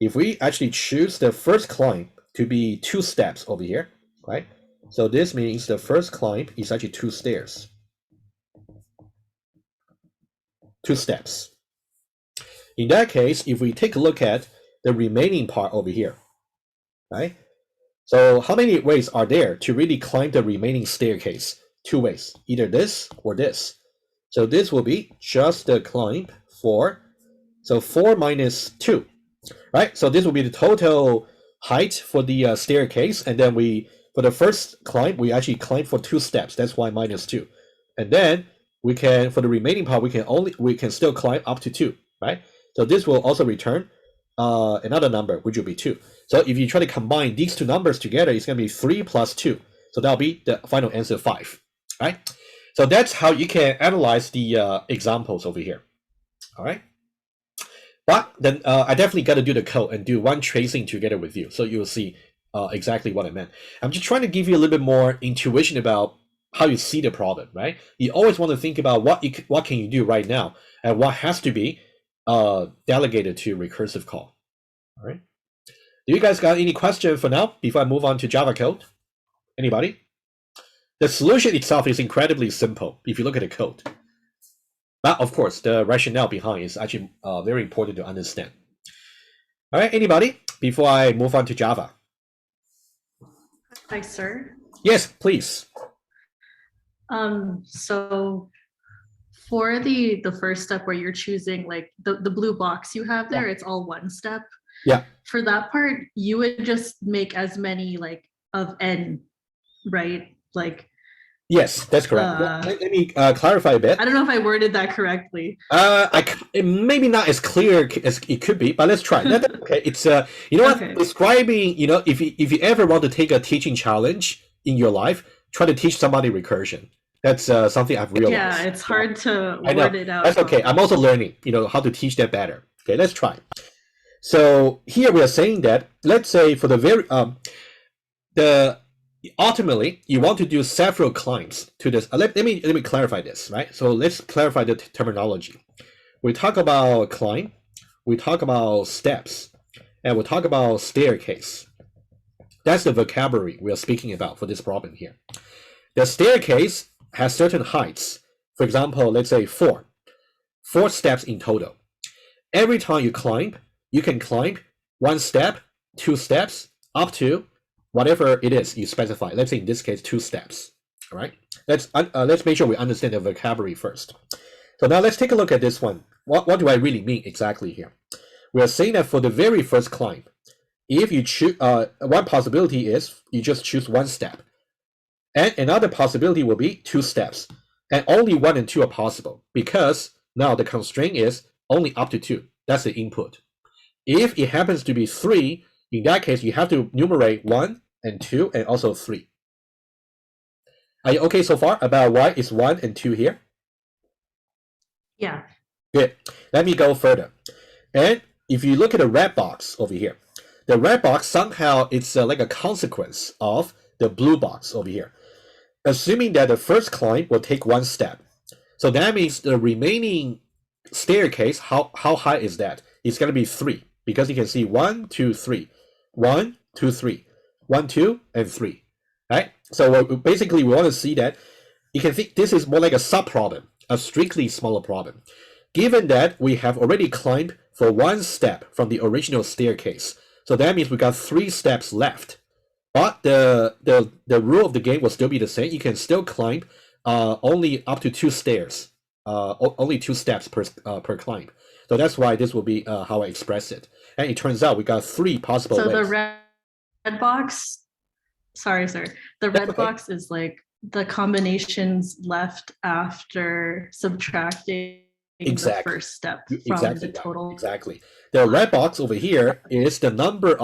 if we actually choose the first climb to be 2 steps over here, right? So this means the first climb is actually 2 stairs. 2 steps. In that case, if we take a look at the remaining part over here, right? So how many ways are there to really climb the remaining staircase? 2 ways, either this or this. So this will be just the climb for, so 4 minus 2, right? So this will be the total height for the staircase, and then for the first climb, we actually climb for 2 steps. That's why minus 2. And then we can, for the remaining part, we can still climb up to 2, right? So this will also return another number, which will be 2. So if you try to combine these 2 numbers together, it's going to be 3 plus 2. So that'll be the final answer, 5, right? So that's how you can analyze the examples over here, all right? But then I definitely got to do the code and do one tracing together with you, so you'll see exactly what I meant. I'm just trying to give you a little bit more intuition about how you see the problem, right? You always want to think about what can you do right now, and what has to be delegated to recursive call, all right? Do you guys got any question for now before I move on to Java code? Anybody? The solution itself is incredibly simple if you look at the code. But of course, the rationale behind is actually very important to understand. All right, anybody? Before I move on to Java. Hi, sir. Yes, please. So for the first step where you're choosing like the blue box you have there, it's all one step. Yeah. For that part, you would just make as many like of n, right? Like. Yes, that's correct. Let me clarify a bit. I don't know if I worded that correctly. It maybe not as clear as it could be, but let's try. That's okay. It's you know what? Describing, you know, if you ever want to take a teaching challenge in your life, try to teach somebody recursion. That's something I've realized. Yeah, it's hard to word it out. That's okay. I'm also learning, you know, how to teach that better. Okay, let's try. So here we are saying that, let's say for the very ultimately, you want to do several climbs to this. Let me clarify this, right? So let's clarify the terminology. We talk about climb, we talk about steps, and we talk about staircase. That's the vocabulary we are speaking about for this problem here. The staircase has certain heights. For example, let's say 4 steps in total. Every time you climb, you can climb 1 step, 2 steps, up to whatever it is you specify. Let's say in this case 2 steps. All right. Let's make sure we understand the vocabulary first. So now let's take a look at this one. What do I really mean exactly here? We are saying that for the very first climb, if you choose one possibility is you just choose 1 step, and another possibility will be 2 steps, and only 1 and 2 are possible because now the constraint is only up to 2. That's the input. If it happens to be 3, in that case, you have to numerate 1 and 2 and also 3. Are you okay so far about why it's 1 and 2 here? Yeah. Good. Let me go further. And if you look at the red box over here, the red box somehow it's like a consequence of the blue box over here. Assuming that the first climb will take 1 step. So that means the remaining staircase, how high is that? It's going to be 3, because you can see 1, 2, 3. 1, 2, 3. 1, 2, and 3. Right? So basically, we want to see that you can think this is more like a sub-problem, a strictly smaller problem. Given that we have already climbed for 1 step from the original staircase, so that means we got 3 steps left. But the rule of the game will still be the same. You can still climb only up to 2 stairs, only 2 steps per climb. So that's why this will be how I express it. And it turns out we got 3 possible ways. So the red box, sorry, sir. The red box is like the combinations left after subtracting the first step from the total. Exactly. The red box over here is the number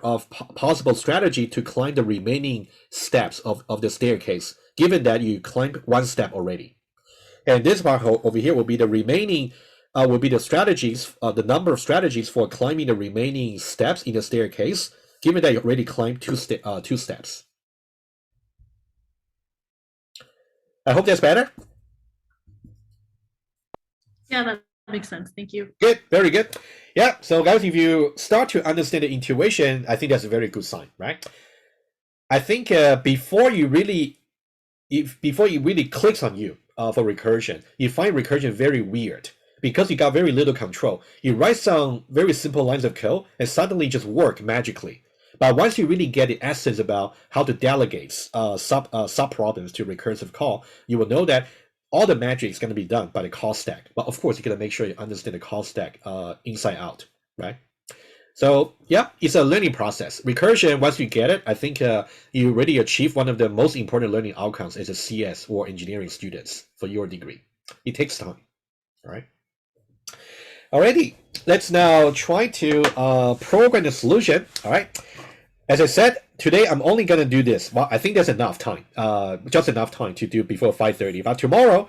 of possible strategy to climb the remaining steps of the staircase, given that you climbed 1 step already. And this part over here will be the remaining, will be the strategies, the number of strategies for climbing the remaining steps in the staircase, given that you already climbed 2 steps. I hope that's better. Yeah, that makes sense. Thank you. Good, very good. Yeah, so guys, if you start to understand the intuition, I think that's a very good sign, right? I think before it really clicks on you for recursion, you find recursion very weird because you got very little control. You write some very simple lines of code and suddenly just work magically. But once you really get the essence about how to delegate sub problems to recursive call, you will know that all the magic is going to be done by the call stack. But of course, you got to make sure you understand the call stack inside out, right? So yeah, it's a learning process. Recursion, once you get it, I think you already achieve one of the most important learning outcomes as a CS or engineering students for your degree. It takes time, all right? Alrighty, let's now try to program the solution, all right? As I said, today I'm only going to do this. Well, I think there's enough time, just enough time to do before 5:30. But tomorrow,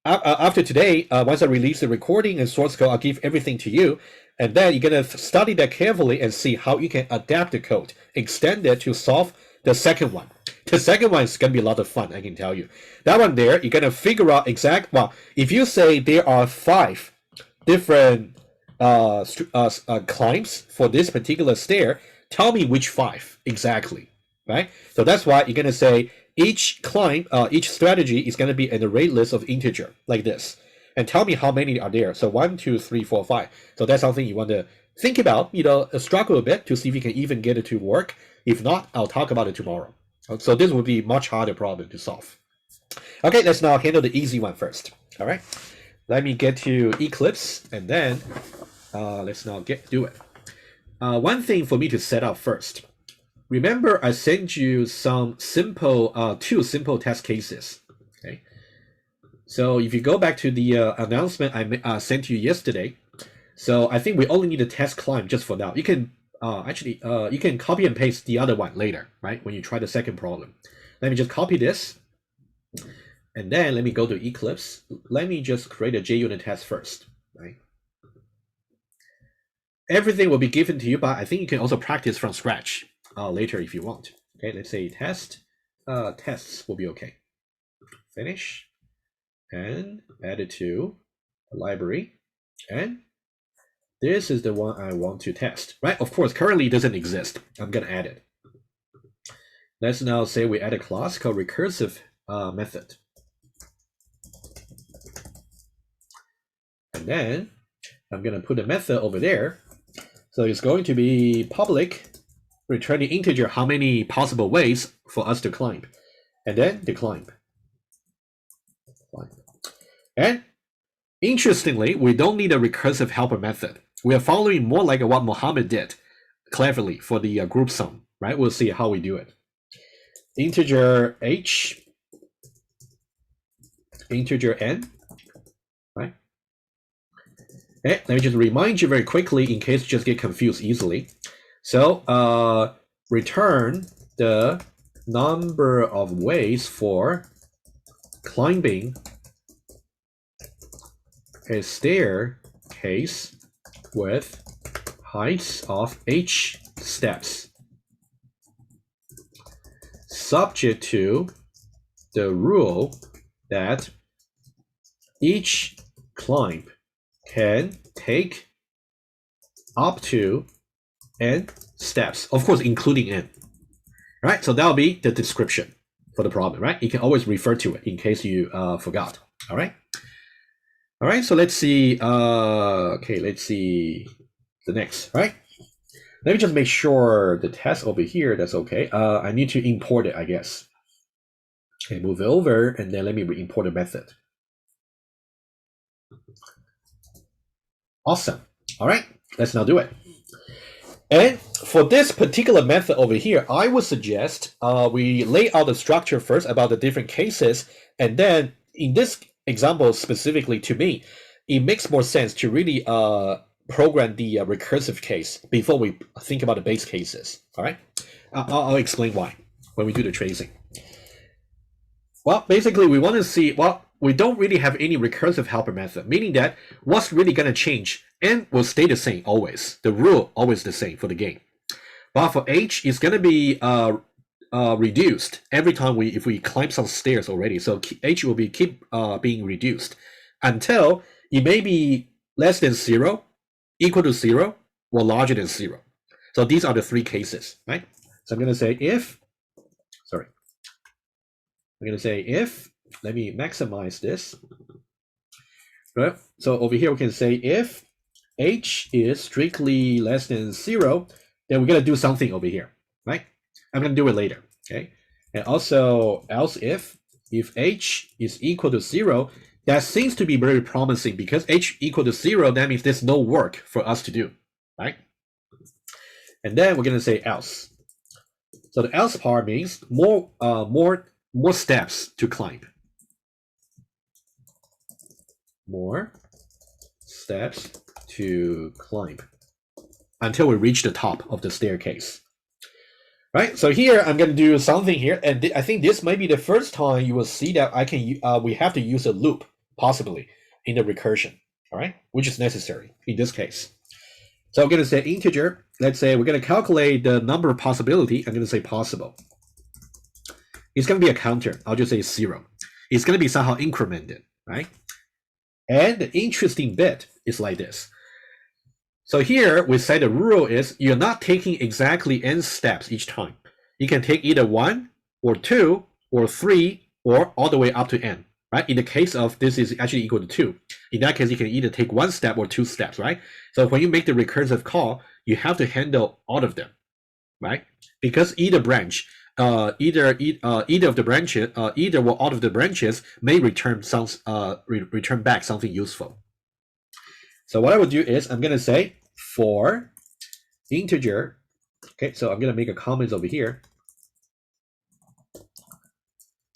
after today, once I release the recording and source code, I'll give everything to you. And then you're going to study that carefully and see how you can adapt the code, extend it to solve the second one. The second one is going to be a lot of fun, I can tell you. That one there, you're going to figure out well, if you say there are 5 different climbs for this particular stair, tell me which 5 exactly, right? So that's why you're going to say each climb, each strategy is going to be an array list of integer like this. And tell me how many are there. So 1, 2, 3, 4, 5. So that's something you want to think about, struggle a bit to see if you can even get it to work. If not, I'll talk about it tomorrow. So this will be a much harder problem to solve. Okay, let's now handle the easy one first. All right, let me get to Eclipse and then let's now do it. One thing for me to set up first. Remember, I sent you some simple, 2 simple test cases. Okay. So if you go back to the announcement I sent you yesterday, so I think we only need a test climb just for now. You can you can copy and paste the other one later, right? When you try the second problem. Let me just copy this, and then let me go to Eclipse. Let me just create a JUnit test first, right? Everything will be given to you, but I think you can also practice from scratch later if you want. Okay, let's say test. Tests will be okay. Finish. And add it to a library. And this is the one I want to test, right? Of course, currently it doesn't exist. I'm going to add it. Let's now say we add a class called Recursive method. And then I'm going to put a method over there. So it's going to be public, returning integer, how many possible ways for us to climb. And then the climb. And interestingly, we don't need a recursive helper method. We are following more like what Mohammed did cleverly for the groupSum, right? We'll see how we do it. Integer h, integer n, right? And let me just remind you very quickly in case you just get confused easily. So return the number of ways for climbing a staircase with heights of h steps. subject to the rule that each climb can take up to n steps, of course, including n. Right? So that'll be the description for the problem, right? You can always refer to it in case you forgot. All right. All right. So let's see. Okay, let's see the next. Right. Let me just make sure the test over here. That's okay. I need to import it, I guess. Okay, move it over, and then let me re-import the method. Awesome. All right. Let's now do it. And for this particular method over here, I would suggest we lay out the structure first about the different cases. And then in this example, specifically to me, it makes more sense to really program the recursive case before we think about the base cases. All right. I'll explain why when we do the tracing. Well, basically, we want to see, well, we don't really have any recursive helper method, meaning that what's really going to change n will stay the same always. The rule always the same for the game. But for h, it's going to be reduced every time if we climb some stairs already. So h will be keep being reduced until it may be less than 0, equal to 0, or larger than 0. So these are the three cases, right? So I'm going to say if, sorry, I'm going to say if, let me maximize this. Right? So over here we can say if h is strictly less than 0, then we're going to do something over here, right? I'm going to do it later, okay? And also else if h is equal to 0, that seems to be very promising because h equal to 0, that means there's no work for us to do, right? And then we're going to say else. So the else part means more steps to climb. More steps to climb until we reach the top of the staircase. Right? So here I'm going to do something here, and I think this might be the first time you will see that we have to use a loop possibly in the recursion. All right, which is necessary in this case. So I'm going to say integer. Let's say we're going to calculate the number of possibility. I'm going to say possible. It's going to be a counter. I'll just say 0. It's going to be somehow incremented, right? And the interesting bit is like this. So here we say the rule is you're not taking exactly n steps each time. You can take either 1 or 2 or 3 or all the way up to n, right? In the case of this is actually equal to 2. In that case, you can either take 1 step or 2 steps, right? So when you make the recursive call, you have to handle all of them, right? Because either branch, either of the branches, either or all of the branches may return return back something useful. So what I would do is I'm going to say for integer. Okay, so I'm going to make a comment over here.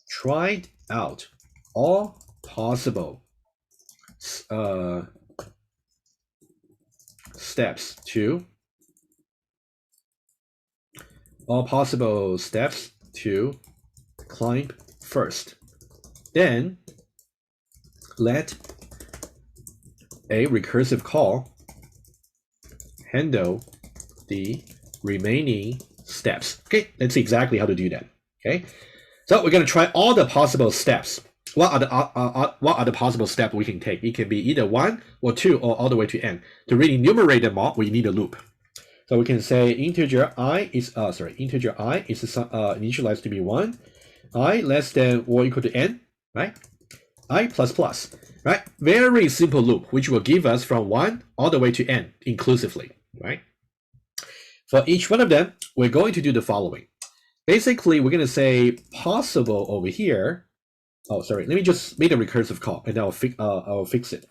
Tried out all possible steps to climb first. Then let a recursive call handle the remaining steps. Okay, let's see exactly how to do that. Okay, so we're going to try all the possible steps. What are the possible steps we can take? It can be either 1 or 2 or all the way to n. To really enumerate them all, we need a loop. So we can say integer I is initialized to be 1, I less than or equal to n, right? I plus plus, right? Very simple loop, which will give us from 1 all the way to n inclusively, right? For each one of them, we're going to do the following. Basically, we're going to say possible over here. Oh, sorry. Let me just make a recursive call, and I'll fix it.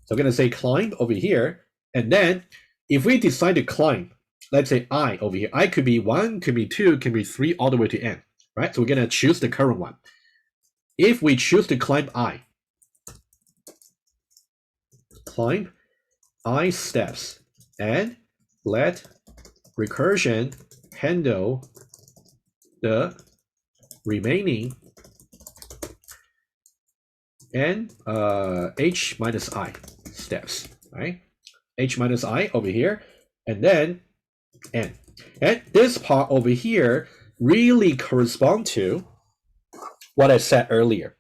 So I'm going to say climb over here, and then if we decide to climb, let's say I over here, I could be 1, could be 2, could be 3, all the way to n, right? So we're going to choose the current one. If we choose to climb I steps, and let recursion handle the remaining n h minus I steps, right? H minus I over here, and then n. And this part over here really correspond to what I said earlier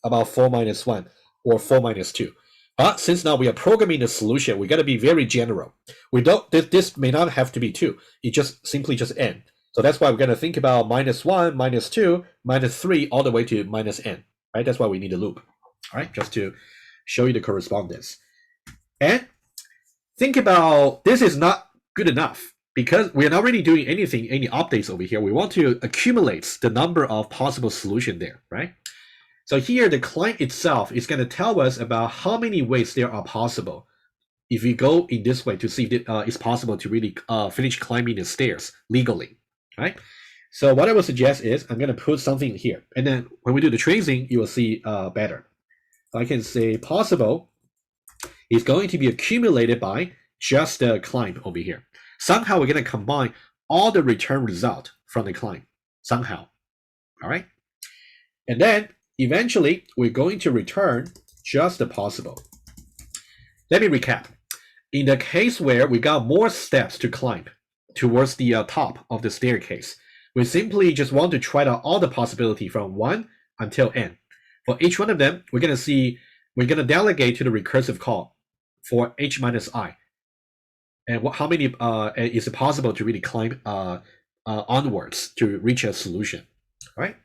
about 4 minus 1 or 4 minus 2. But since now we are programming the solution, we got to be very general. We don't. This may not have to be 2. It just simply just n. So that's why we're going to think about minus 1, minus 2, minus 3, all the way to minus n. Right? That's why we need a loop. All right, just to show you the correspondence. And think about, this is not good enough because we're not really doing any updates over here. We want to accumulate the number of possible solutions there, right? So here, the client itself is going to tell us about how many ways there are possible if we go in this way to see if it's possible to really finish climbing the stairs legally, right? So what I would suggest is I'm going to put something here. And then when we do the tracing, you will see better. I can say possible is going to be accumulated by just the climb over here. Somehow we're going to combine all the return result from the climb. Somehow. All right. And then eventually we're going to return just the possible. Let me recap. In the case where we got more steps to climb towards the top of the staircase, we simply just want to try out all the possibility from 1 until n. For each one of them, we're going to delegate to the recursive call for h minus I. And how many is it possible to really climb onwards to reach a solution, right?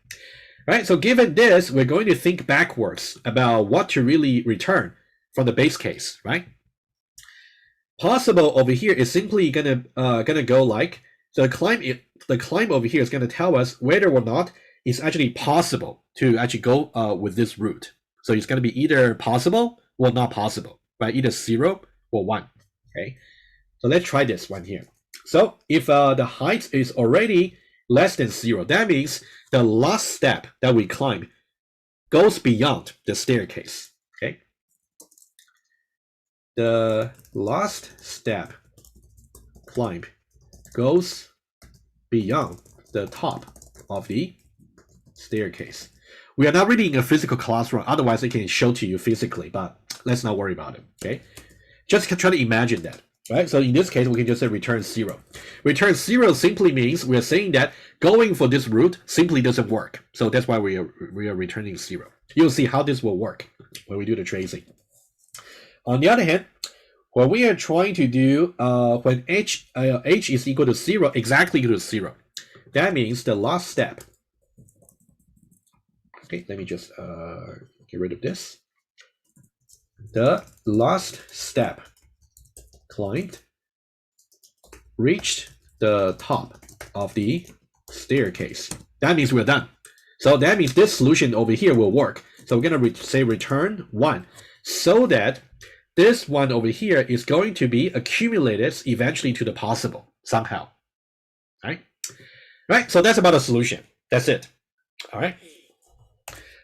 Right. So given this, we're going to think backwards about what to really return from the base case, right? Possible over here is simply gonna go like the climb over here is going to tell us whether or not it's actually possible to actually go with this route. So it's going to be either possible or not possible, right? Either 0 or 1. Okay. So let's try this one here. So if the height is already less than 0, that means the last step that we climb goes beyond the staircase. Okay. The last step climb goes beyond the top of the staircase. We are not really in a physical classroom, otherwise I can show to you physically, but let's not worry about it. Okay. Just try to imagine that. Right, so in this case, we can just say return 0. Return 0 simply means we are saying that going for this route simply doesn't work. So that's why we are returning 0. You'll see how this will work when we do the tracing. On the other hand, what we are trying to do when h is equal to 0, exactly equal to 0, that means the last step. Okay, let me just get rid of this. The last step climbed, reached the top of the staircase. That means we're done. So that means this solution over here will work. So we're going to say return 1, so that this one over here is going to be accumulated eventually to the possible somehow. Right? Right. So that's about a solution. That's it. All right.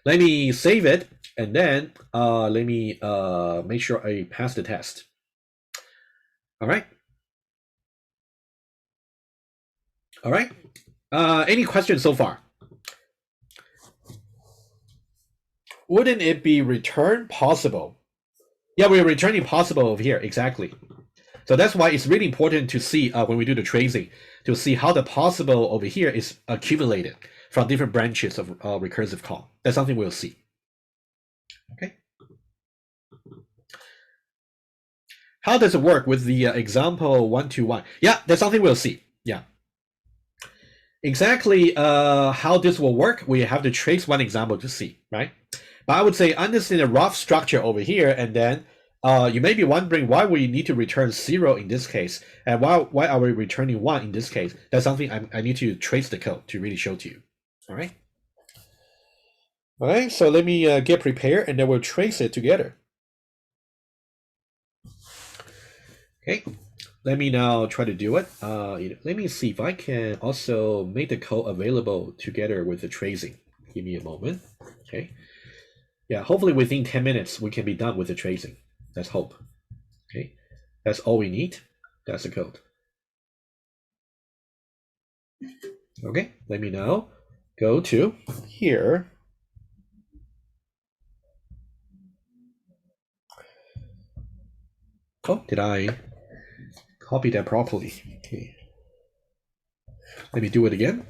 Let me save it, and then let me make sure I pass the test. All right. All right. Any questions so far? Wouldn't it be return possible? Yeah, we're returning possible over here. Exactly. So that's why it's really important to see when we do the tracing, to see how the possible over here is accumulated from different branches of recursive call. That's something we'll see. Okay. How does it work with the example 121? Yeah, that's something we'll see. Yeah. Exactly how this will work, we have to trace one example to see, right? But I would say understand the rough structure over here, and then you may be wondering why we need to return 0 in this case, and why are we returning 1 in this case? That's something I need to trace the code to really show to you. All right. All right, so let me get prepared, and then we'll trace it together. Okay, let me now try to do it. Let me see if I can also make the code available together with the tracing. Give me a moment. Okay. Yeah, hopefully within 10 minutes we can be done with the tracing. Let's hope. Okay, that's all we need. That's the code. Okay, let me now go to here. Oh, did I copy that properly? Okay. Let me do it again.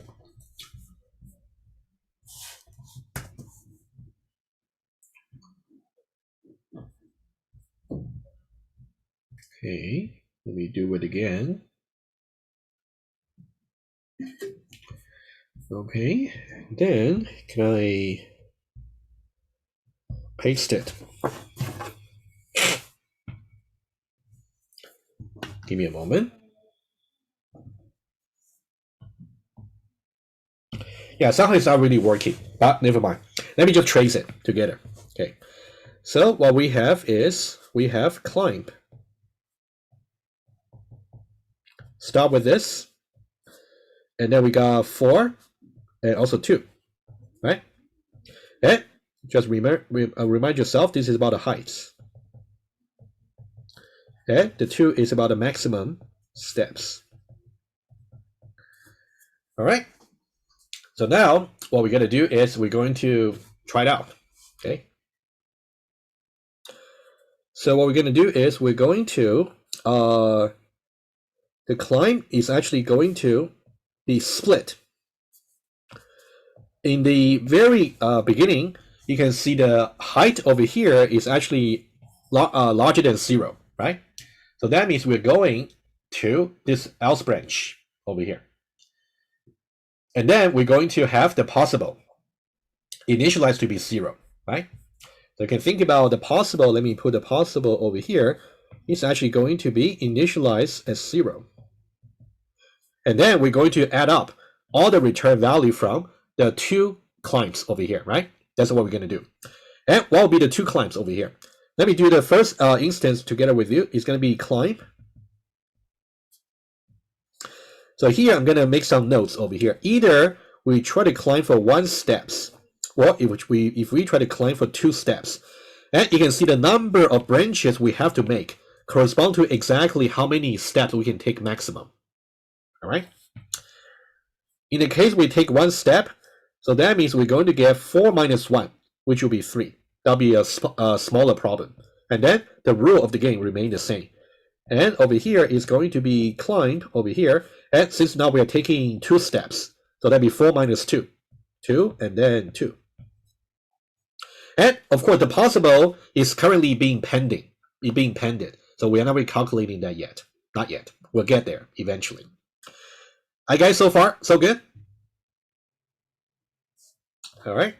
Okay, let me do it again. Okay, then can I paste it? Give me a moment. Yeah, somehow it's not really working, but never mind. Let me just trace it together. Okay, so what we have is we have climb. Start with this, and then we got 4 and also 2, right? And just remind yourself this is about the heights. Okay, the 2 is about the maximum steps. All right. So now what we're going to do is we're going to try it out. Okay. So what we're going to do is we're going to the climb is actually going to be split. In the very beginning, you can see the height over here is actually larger than 0, right? So that means we're going to this else branch over here. And then we're going to have the possible initialized to be 0, right? So you can think about the possible. Let me put the possible over here. It's actually going to be initialized as 0. And then we're going to add up all the return value from the 2 climbs over here, right? That's what we're going to do. And what will be the 2 climbs over here? Let me do the first instance together with you. It's going to be climb. So here I'm going to make some notes over here. Either we try to climb for 1 steps, or if we try to climb for 2 steps. And you can see the number of branches we have to make correspond to exactly how many steps we can take maximum. All right. In the case we take 1 step, so that means we're going to get 4 minus 1, which will be 3. That'll be a smaller problem. And then the rule of the game remains the same. And over here is going to be climbed over here. And since now we are taking 2 steps, so that'll be 4 minus 2. 2 and then 2. And of course, the possible is currently being pended. So we are not recalculating that yet. Not yet. We'll get there eventually. Hi guys, so far, so good? All right.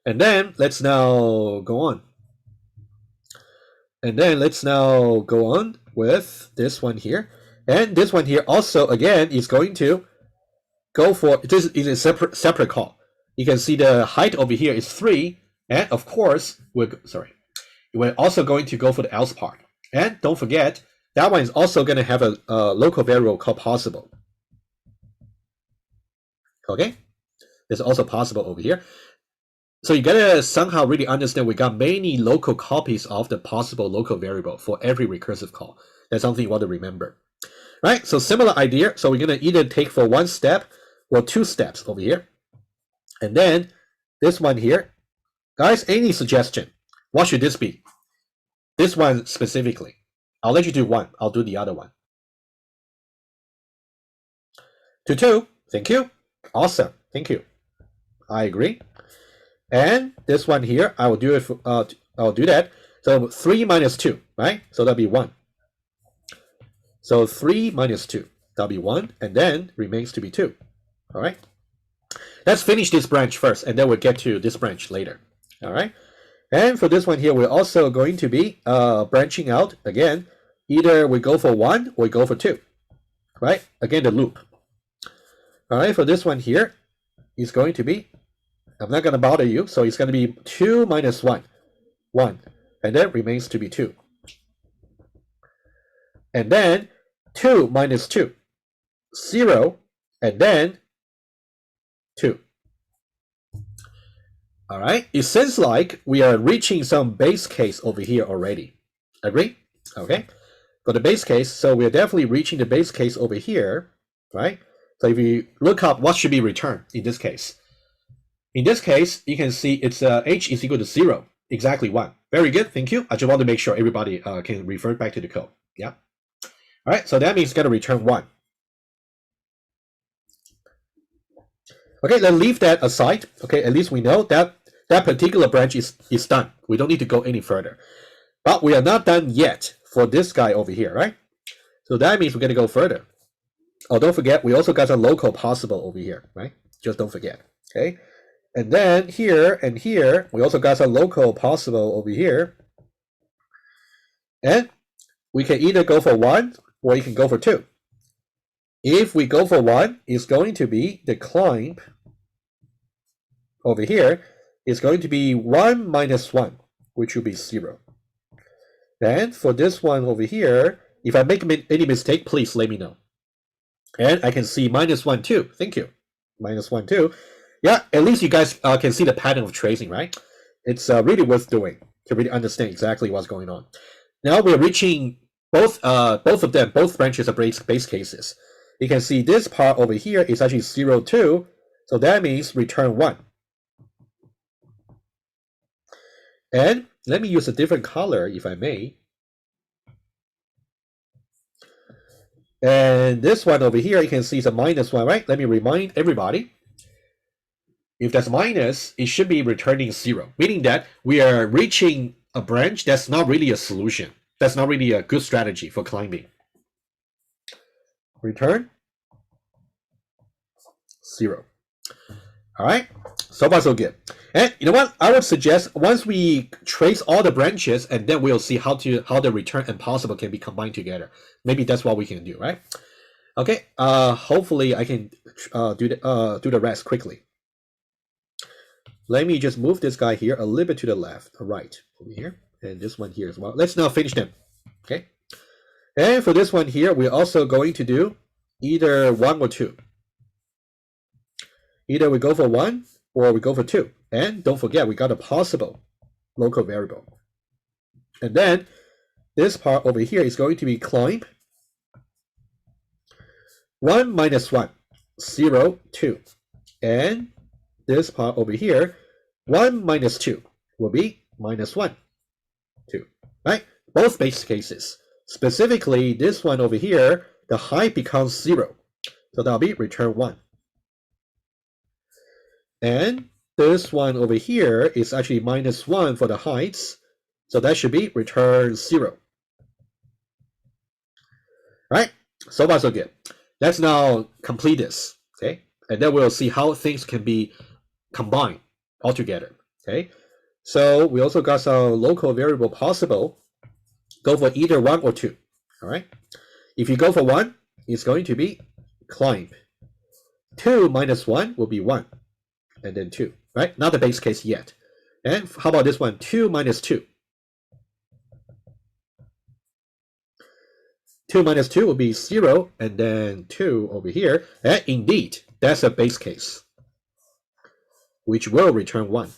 And then let's now go on. And then let's now go on with this one here. And this one here also, again, is going to go for, this is a separate call. You can see the height over here is 3. And of course, we're also going to go for the else part. And don't forget, that one is also going to have a local variable called possible. Okay? It's also possible over here. So you gotta somehow really understand we got many local copies of the possible local variable for every recursive call. That's something you want to remember. Right? So similar idea. So we're gonna either take for 1 step or 2 steps over here. And then this one here. Guys, any suggestion? What should this be? This one specifically. I'll let you do 1. I'll do the other one. To 2. Thank you. Awesome. Thank you. I agree. And this one here, I will do it. I'll do that. So 3 minus 2, right? So that'll be 1. So 3 minus 2, that'll be 1, and then remains to be 2. All right. Let's finish this branch first, and then we'll get to this branch later. All right. And for this one here, we're also going to be branching out again. Either we go for 1 or we go for 2, right? Again, the loop. All right. For this one here, it's going to be. I'm not going to bother you, so it's going to be 2 minus 1, 1, and then remains to be 2. And then 2 minus 2, 0, and then 2. All right, it seems like we are reaching some base case over here already. Agree? Okay, for the base case, so we're definitely reaching the base case over here, right? So if you look up what should be returned in this case. In this case, you can see it's h is equal to 0, exactly 1. Very good, thank you. I just want to make sure everybody can refer back to the code. Yeah. All right, so that means it's going to return 1. Okay, let's leave that aside. Okay, at least we know that that particular branch is done. We don't need to go any further. But we are not done yet for this guy over here, right? So that means we're going to go further. Oh, don't forget, we also got a local possible over here, right? Just don't forget, okay? And then here and here, we also got some local possible over here. And we can either go for 1 or you can go for 2. If we go for 1, it's going to be the climb over here is going to be 1 minus 1, which will be 0. Then for this one over here, if I make any mistake, please let me know. And I can see minus 1, 2. Thank you. Minus 1, 2. Yeah, at least you guys can see the pattern of tracing, right? It's really worth doing to really understand exactly what's going on. Now we're reaching both of them, both branches of base cases. You can see this part over here is actually 0, 2. So that means return 1. And let me use a different color, if I may. And this one over here, you can see is a minus 1, right? Let me remind everybody. If that's minus, it should be returning 0, meaning that we are reaching a branch that's not really a solution. That's not really a good strategy for climbing. Return 0. All right, so far so good. And you know what? I would suggest once we trace all the branches, and then we'll see how the return and possible can be combined together. Maybe that's what we can do, right? Okay. Hopefully I can do the rest quickly. Let me just move this guy here a little bit to the left, right over here, and this one here as well. Let's now finish them. Okay. And for this one here, we're also going to do either 1 or 2. Either we go for 1 or we go for 2. And don't forget, we got a possible local variable. And then this part over here is going to be climb 1 minus 1, 0, 2. And this part over here, 1 minus 2 will be minus 1, 2. Right? Both base cases. Specifically, this one over here, the height becomes 0. So that'll be return 1. And this one over here is actually minus 1 for the heights. So that should be return 0. Right? So far so good. Let's now complete this. Okay? And then we'll see how things can be combined all together. Okay? So we also got some local variable possible. Go for either 1 or 2. All right? If you go for 1, it's going to be climb. 2 minus 1 will be 1. And then 2, right? Not the base case yet. And how about this one? 2 minus 2. 2 minus 2 will be 0, and then 2 over here. And indeed, that's a base case, which will return 1.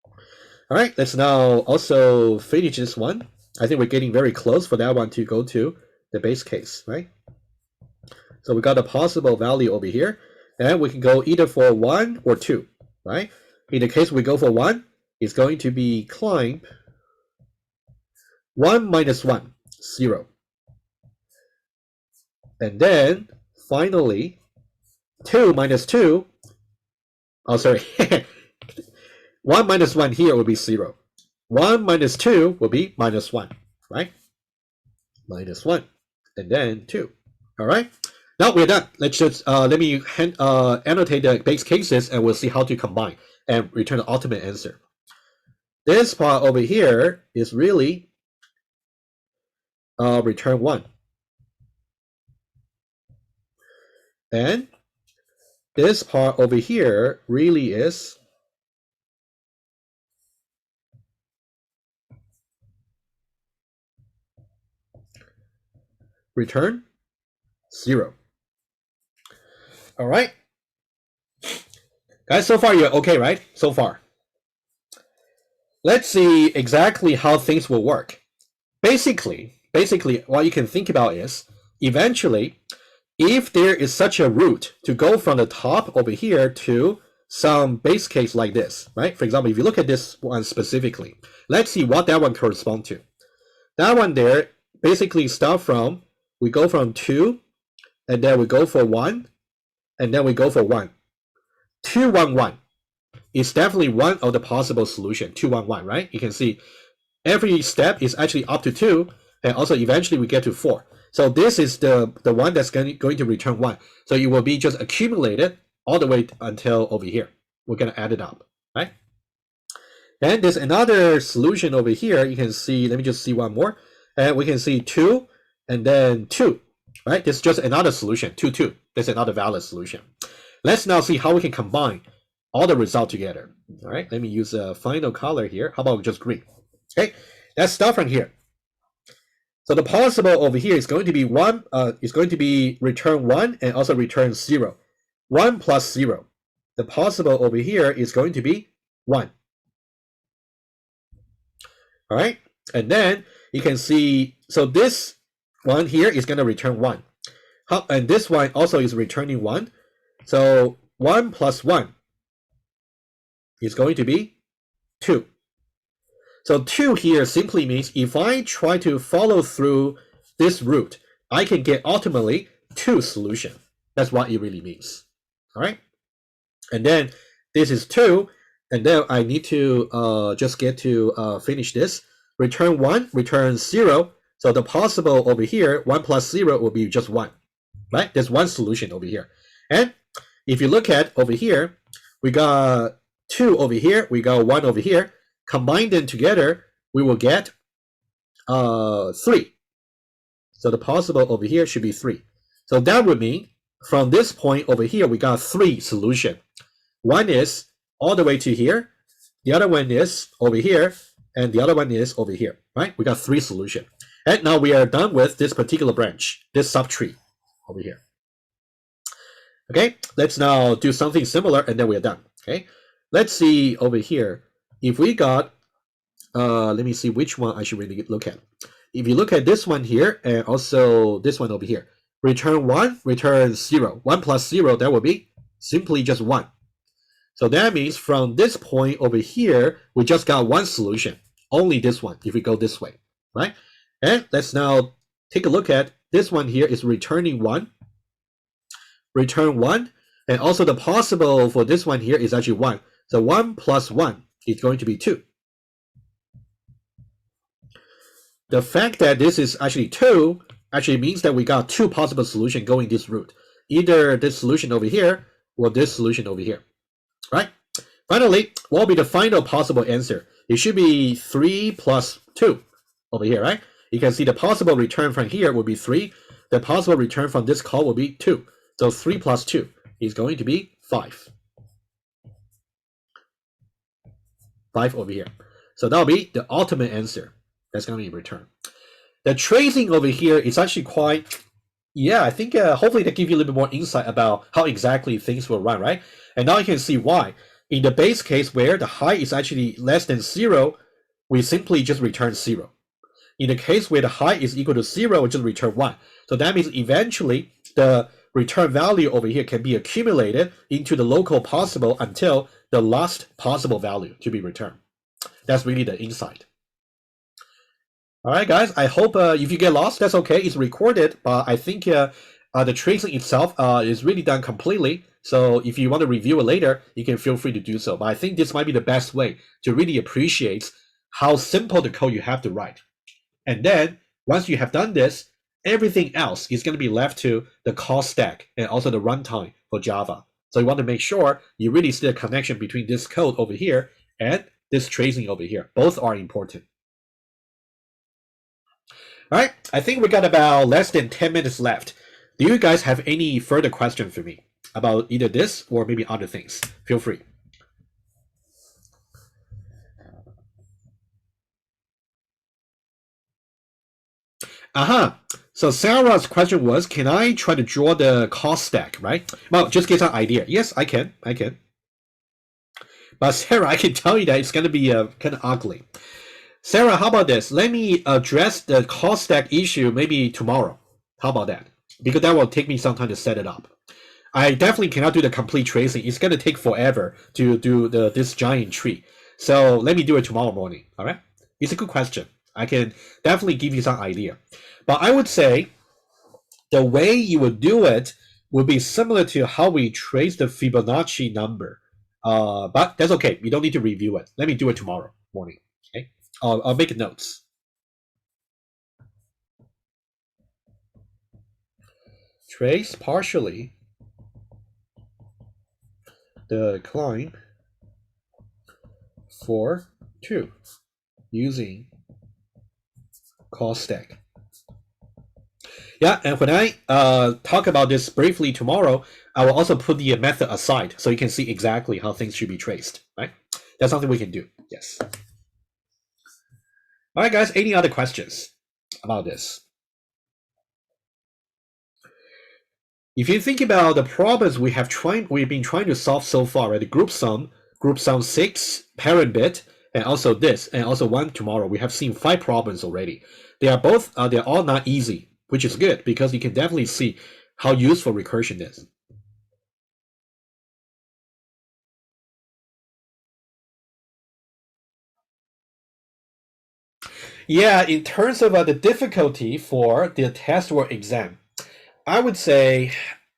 All right, let's now also finish this one. I think we're getting very close for that one to go to the base case, right? So we got a possible value over here. And we can go either for 1 or 2, right? In the case we go for 1, it's going to be climb 1 minus 1, 0. And then finally, 2 minus 2, oh, sorry, 1 minus 1 here will be 0. 1 minus 2 will be minus 1, right? Minus 1, and then 2, all right? Now we're done. Let's just let me annotate the base cases, and we'll see how to combine and return the ultimate answer. This part over here is really return 1, and this part over here really is return 0. All right, guys, so far you're okay, right? So far. Let's see exactly how things will work. Basically, what you can think about is, eventually, if there is such a route to go from the top over here to some base case like this, right? For example, if you look at this one specifically, let's see what that one corresponds to. That one there basically start from, we go from 2, and then we go for 1, and then we go for 1. 2, 1, 1 is definitely one of the possible solution. 2, 1, 1, right? You can see every step is actually up to 2, and also eventually we get to 4. So this is the one that's going to return 1. So it will be just accumulated all the way until over here. We're going to add it up, right? And there's another solution over here. You can see, let me just see one more. And we can see 2 and then 2, right? This is just another solution, 2, 2. That's another valid solution. Let's now see how we can combine all the results together. All right, let me use a final color here. How about just green? Okay, let's start from here. So the possible over here is going to be 1, is going to be return 1 and also return 0. 1 plus 0. The possible over here is going to be 1. All right, and then you can see, so this one here is going to return 1. And this one also is returning 1. So 1 plus 1 is going to be 2. So 2 here simply means if I try to follow through this route, I can get ultimately 2 solutions. That's what it really means. All right. And then this is 2. And then I need to just get to finish this. Return 1, return 0. So the possible over here, 1 plus 0 will be just 1. Right? There's one solution over here. And if you look at over here, we got 2 over here, we got 1 over here. Combine them together, we will get 3. So the possible over here should be 3. So that would mean from this point over here, we got 3 solutions. One is all the way to here. The other one is over here. And the other one is over here, right? We got 3 solutions. And now we are done with this particular branch, this subtree over here. Okay, let's now do something similar and then we are done. Okay, let's see over here. If we got, let me see which one I should really look at. If you look at this one here and also this one over here, return 1, return 0. 1 plus 0, that will be simply just 1. So that means from this point over here, we just got 1 solution, only this one, if we go this way, right? And let's now take a look at this one here is returning 1, return 1, and also the possible for this one here is actually 1. So 1 plus 1 is going to be 2. The fact that this is actually 2 actually means that we got 2 possible solutions going this route. Either this solution over here or this solution over here, right? Finally, what will be the final possible answer? It should be 3 plus 2 over here, right? You can see the possible return from here will be 3. The possible return from this call will be 2. So 3 plus 2 is going to be 5. 5 over here. So that'll be the ultimate answer that's going to be returned. The tracing over here is actually quite, yeah, I think hopefully that gives you a little bit more insight about how exactly things will run, right? And now you can see why. In the base case where the height is actually less than 0, we simply just return 0. In the case where the height is equal to 0, we just return 1. So that means eventually the return value over here can be accumulated into the local possible until the last possible value to be returned. That's really the insight. All right, guys, I hope if you get lost, that's okay. It's recorded, but I think the tracing itself is really done completely. So if you want to review it later, you can feel free to do so. But I think this might be the best way to really appreciate how simple the code you have to write. And then once you have done this, everything else is going to be left to the call stack and also the runtime for Java. So you want to make sure you really see the connection between this code over here and this tracing over here. Both are important. All right, I think we got about less than 10 minutes left. Do you guys have any further questions for me about either this or maybe other things? Feel free. So Sarah's question was, can I try to draw the call stack, right? Well, just get an idea. Yes, I can. But Sarah, I can tell you that it's going to be kind of ugly. Sarah, how about this? Let me address the call stack issue maybe tomorrow. How about that? Because that will take me some time to set it up. I definitely cannot do the complete tracing. It's going to take forever to do this giant tree. So let me do it tomorrow morning. All right? It's a good question. I can definitely give you some idea. But I would say the way you would do it would be similar to how we trace the Fibonacci number. But that's okay. We don't need to review it. Let me do it tomorrow morning. Okay. I'll make notes. Trace partially the climb for 2 using call stack. Yeah, and when I talk about this briefly tomorrow, I will also put the method aside so you can see exactly how things should be traced, right? That's something we can do, yes. All right, guys, any other questions about this? If you think about the problems we've been trying to solve so far, right? The GroupSum 6, parent bit, and also this, and also one tomorrow. We have seen 5 problems already. They are both, they're all not easy, which is good because you can definitely see how useful recursion is. Yeah, in terms of the difficulty for the test or exam, I would say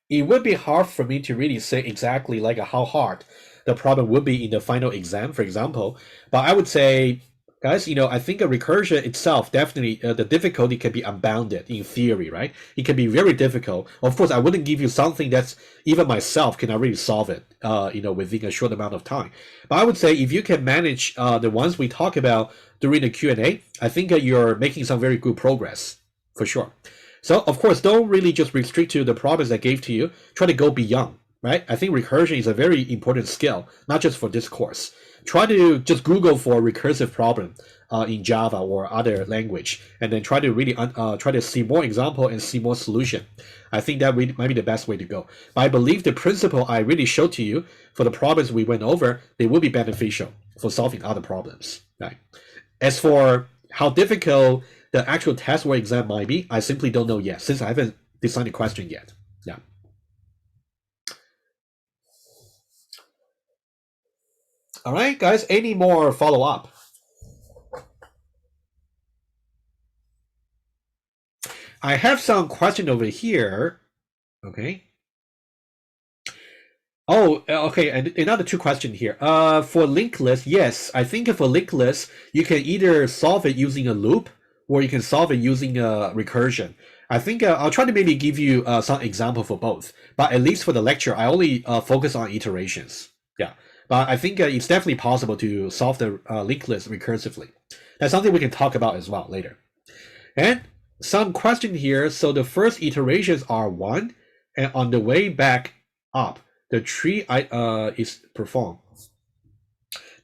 it would be hard for me to really say exactly like how hard the problem would be in the final exam, for example. But I would say, guys, I think a recursion itself, definitely the difficulty can be unbounded in theory, right? It can be very difficult. Of course, I wouldn't give you something that's even myself cannot really solve it, within a short amount of time. But I would say if you can manage the ones we talk about during the Q&A, I think you're making some very good progress, for sure. So, of course, don't really just restrict to the problems I gave to you. Try to go beyond, right? I think recursion is a very important skill, not just for this course. Try to just Google for recursive problem in Java or other language, and then try to really try to see more example and see more solution. I think that might be the best way to go. But I believe the principle I really showed to you for the problems we went over, they will be beneficial for solving other problems, right? As for how difficult the actual test or exam might be, I simply don't know yet, since I haven't designed the question yet. Yeah. All right, guys, any more follow-up? I have some question over here. Okay. Oh, okay, and another 2 questions here. For linked list, yes, I think for linked list, you can either solve it using a loop or you can solve it using a recursion. I think I'll try to maybe give you some example for both, but at least for the lecture, I only focus on iterations. Yeah, but I think it's definitely possible to solve the linked list recursively. That's something we can talk about as well later. And some question here. So the first iterations are 1, and on the way back up, the tree is performed.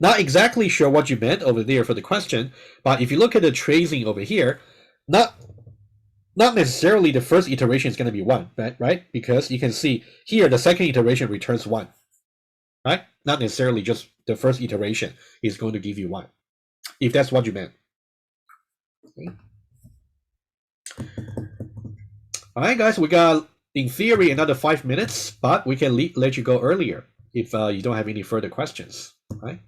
Not exactly sure what you meant over there for the question, but if you look at the tracing over here, not necessarily the first iteration is going to be 1, right? Because you can see here the second iteration returns 1, right? Not necessarily just the first iteration is going to give you 1, if that's what you meant. Okay. All right, guys, we got, in theory, another 5 minutes, but we can let you go earlier if you don't have any further questions. Right?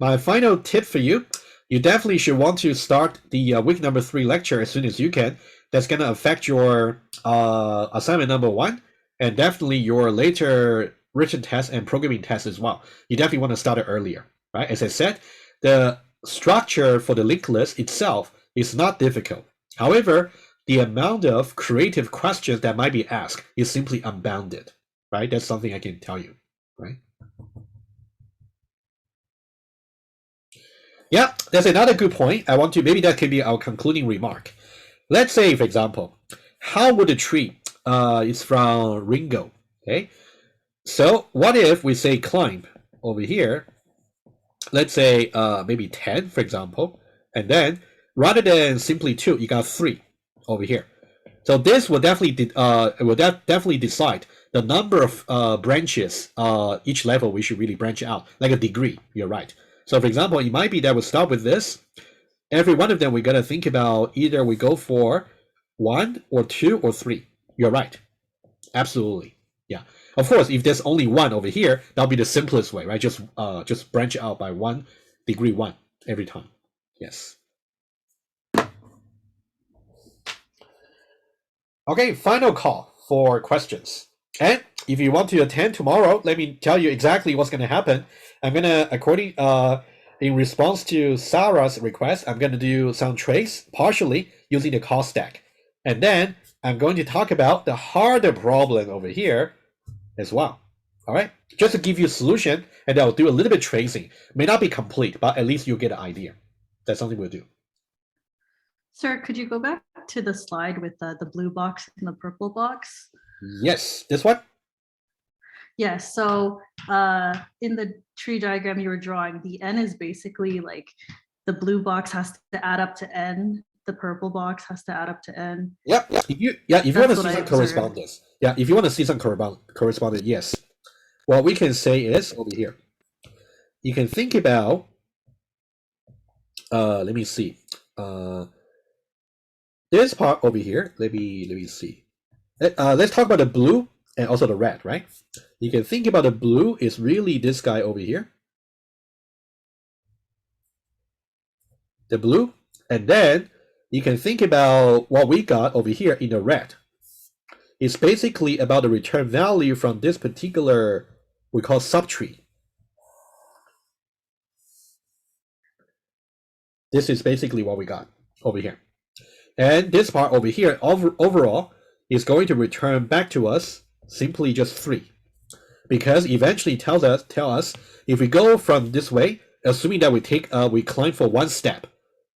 My final tip for you, you definitely should want to start the week number 3 lecture as soon as you can. That's going to affect your assignment number 1 and definitely your later written test and programming test as well. You definitely want to start it earlier. Right? As I said, the structure for the linked list itself is not difficult. However, the amount of creative questions that might be asked is simply unbounded, right? That's something I can tell you, right? Yeah, that's another good point. Maybe that could be our concluding remark. Let's say, for example, how would the tree, it's from Ringo, okay? So what if we say climb over here, let's say maybe 10, for example, and then rather than simply 2, you got 3 over here. So this will definitely decide the number of branches each level we should really branch out, like a degree. You're right. So for example, it might be that we'll start with this. Every one of them we gotta think about either we go for 1 or 2 or 3. You're right. Absolutely. Yeah. Of course, if there's only 1 over here, that'll be the simplest way, right? Just branch out by 1 degree 1 every time. Yes. Okay, final call for questions. And if you want to attend tomorrow, let me tell you exactly what's going to happen. I'm going to, in response to Sarah's request, I'm going to do some trace partially using the call stack. And then I'm going to talk about the harder problem over here as well. All right, just to give you a solution, and I'll do a little bit tracing. May not be complete, but at least you'll get an idea. That's something we'll do. Sir, could you go back to the slide with the blue box and the purple box? Yes, this one? Yes, so in the tree diagram you were drawing, the n is basically like the blue box has to add up to n, the purple box has to add up to n. Yep. If you want to see some correspondence, if you want to see some correspondence, yes. What we can say is over here. You can think about. Let me see. This part over here. Let me see. Let's talk about the blue and also the red, right? You can think about the blue is really this guy over here. The blue, and then you can think about what we got over here in the red. It's basically about the return value from this particular, we call subtree. This is basically what we got over here. And this part over here, overall, is going to return back to us simply just 3. Because eventually tell us if we go from this way, assuming that we climb for 1 step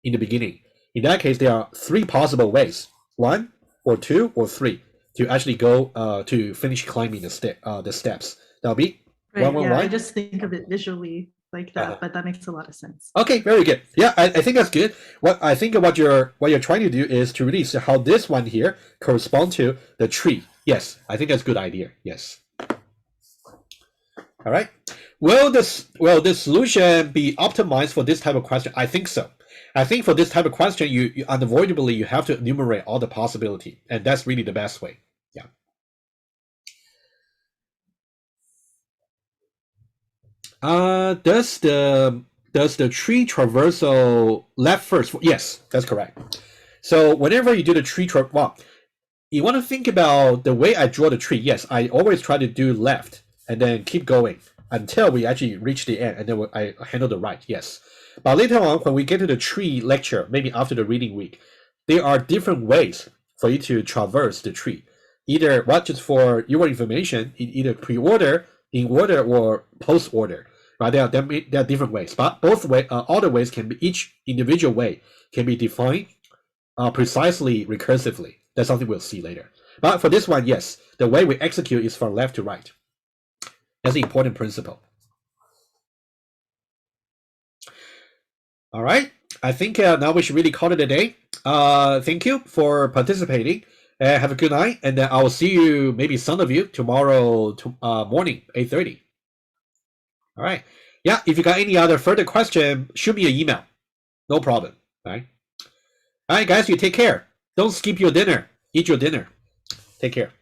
in the beginning. In that case, there are 3 possible ways: 1 or 2 or 3 to actually go to finish climbing the steps. That'll be right. 1, 1, yeah, 1. I just think of it visually like that, but that makes a lot of sense. Okay, very good. Yeah, I think that's good. What you're trying to do is to really see how this one here corresponds to the tree. Yes, I think that's a good idea. Yes. All right. Will this solution be optimized for this type of question? I think so. I think for this type of question, you unavoidably you have to enumerate all the possibility, and that's really the best way. Yeah. Does the tree traversal left first? Yes, that's correct. So whenever you do the tree you want to think about the way I draw the tree. Yes, I always try to do left and then keep going until we actually reach the end, and then I handle the right. Yes. But later on, when we get to the tree lecture, maybe after the reading week, there are different ways for you to traverse the tree. Either, just for your information, either pre-order, in order, or post-order. Right? There are different ways, but all the ways can be, each individual way can be defined precisely recursively. That's something we'll see later. But for this one, yes, the way we execute is from left to right. That's the important principle. All right, I think now we should really call it a day. Thank you for participating. Have a good night, and then I will see you, maybe some of you, tomorrow morning, 8:30. All right. Yeah, if you got any other further question, shoot me an email. No problem. All right. All right, guys, you take care. Don't skip your dinner. Eat your dinner. Take care.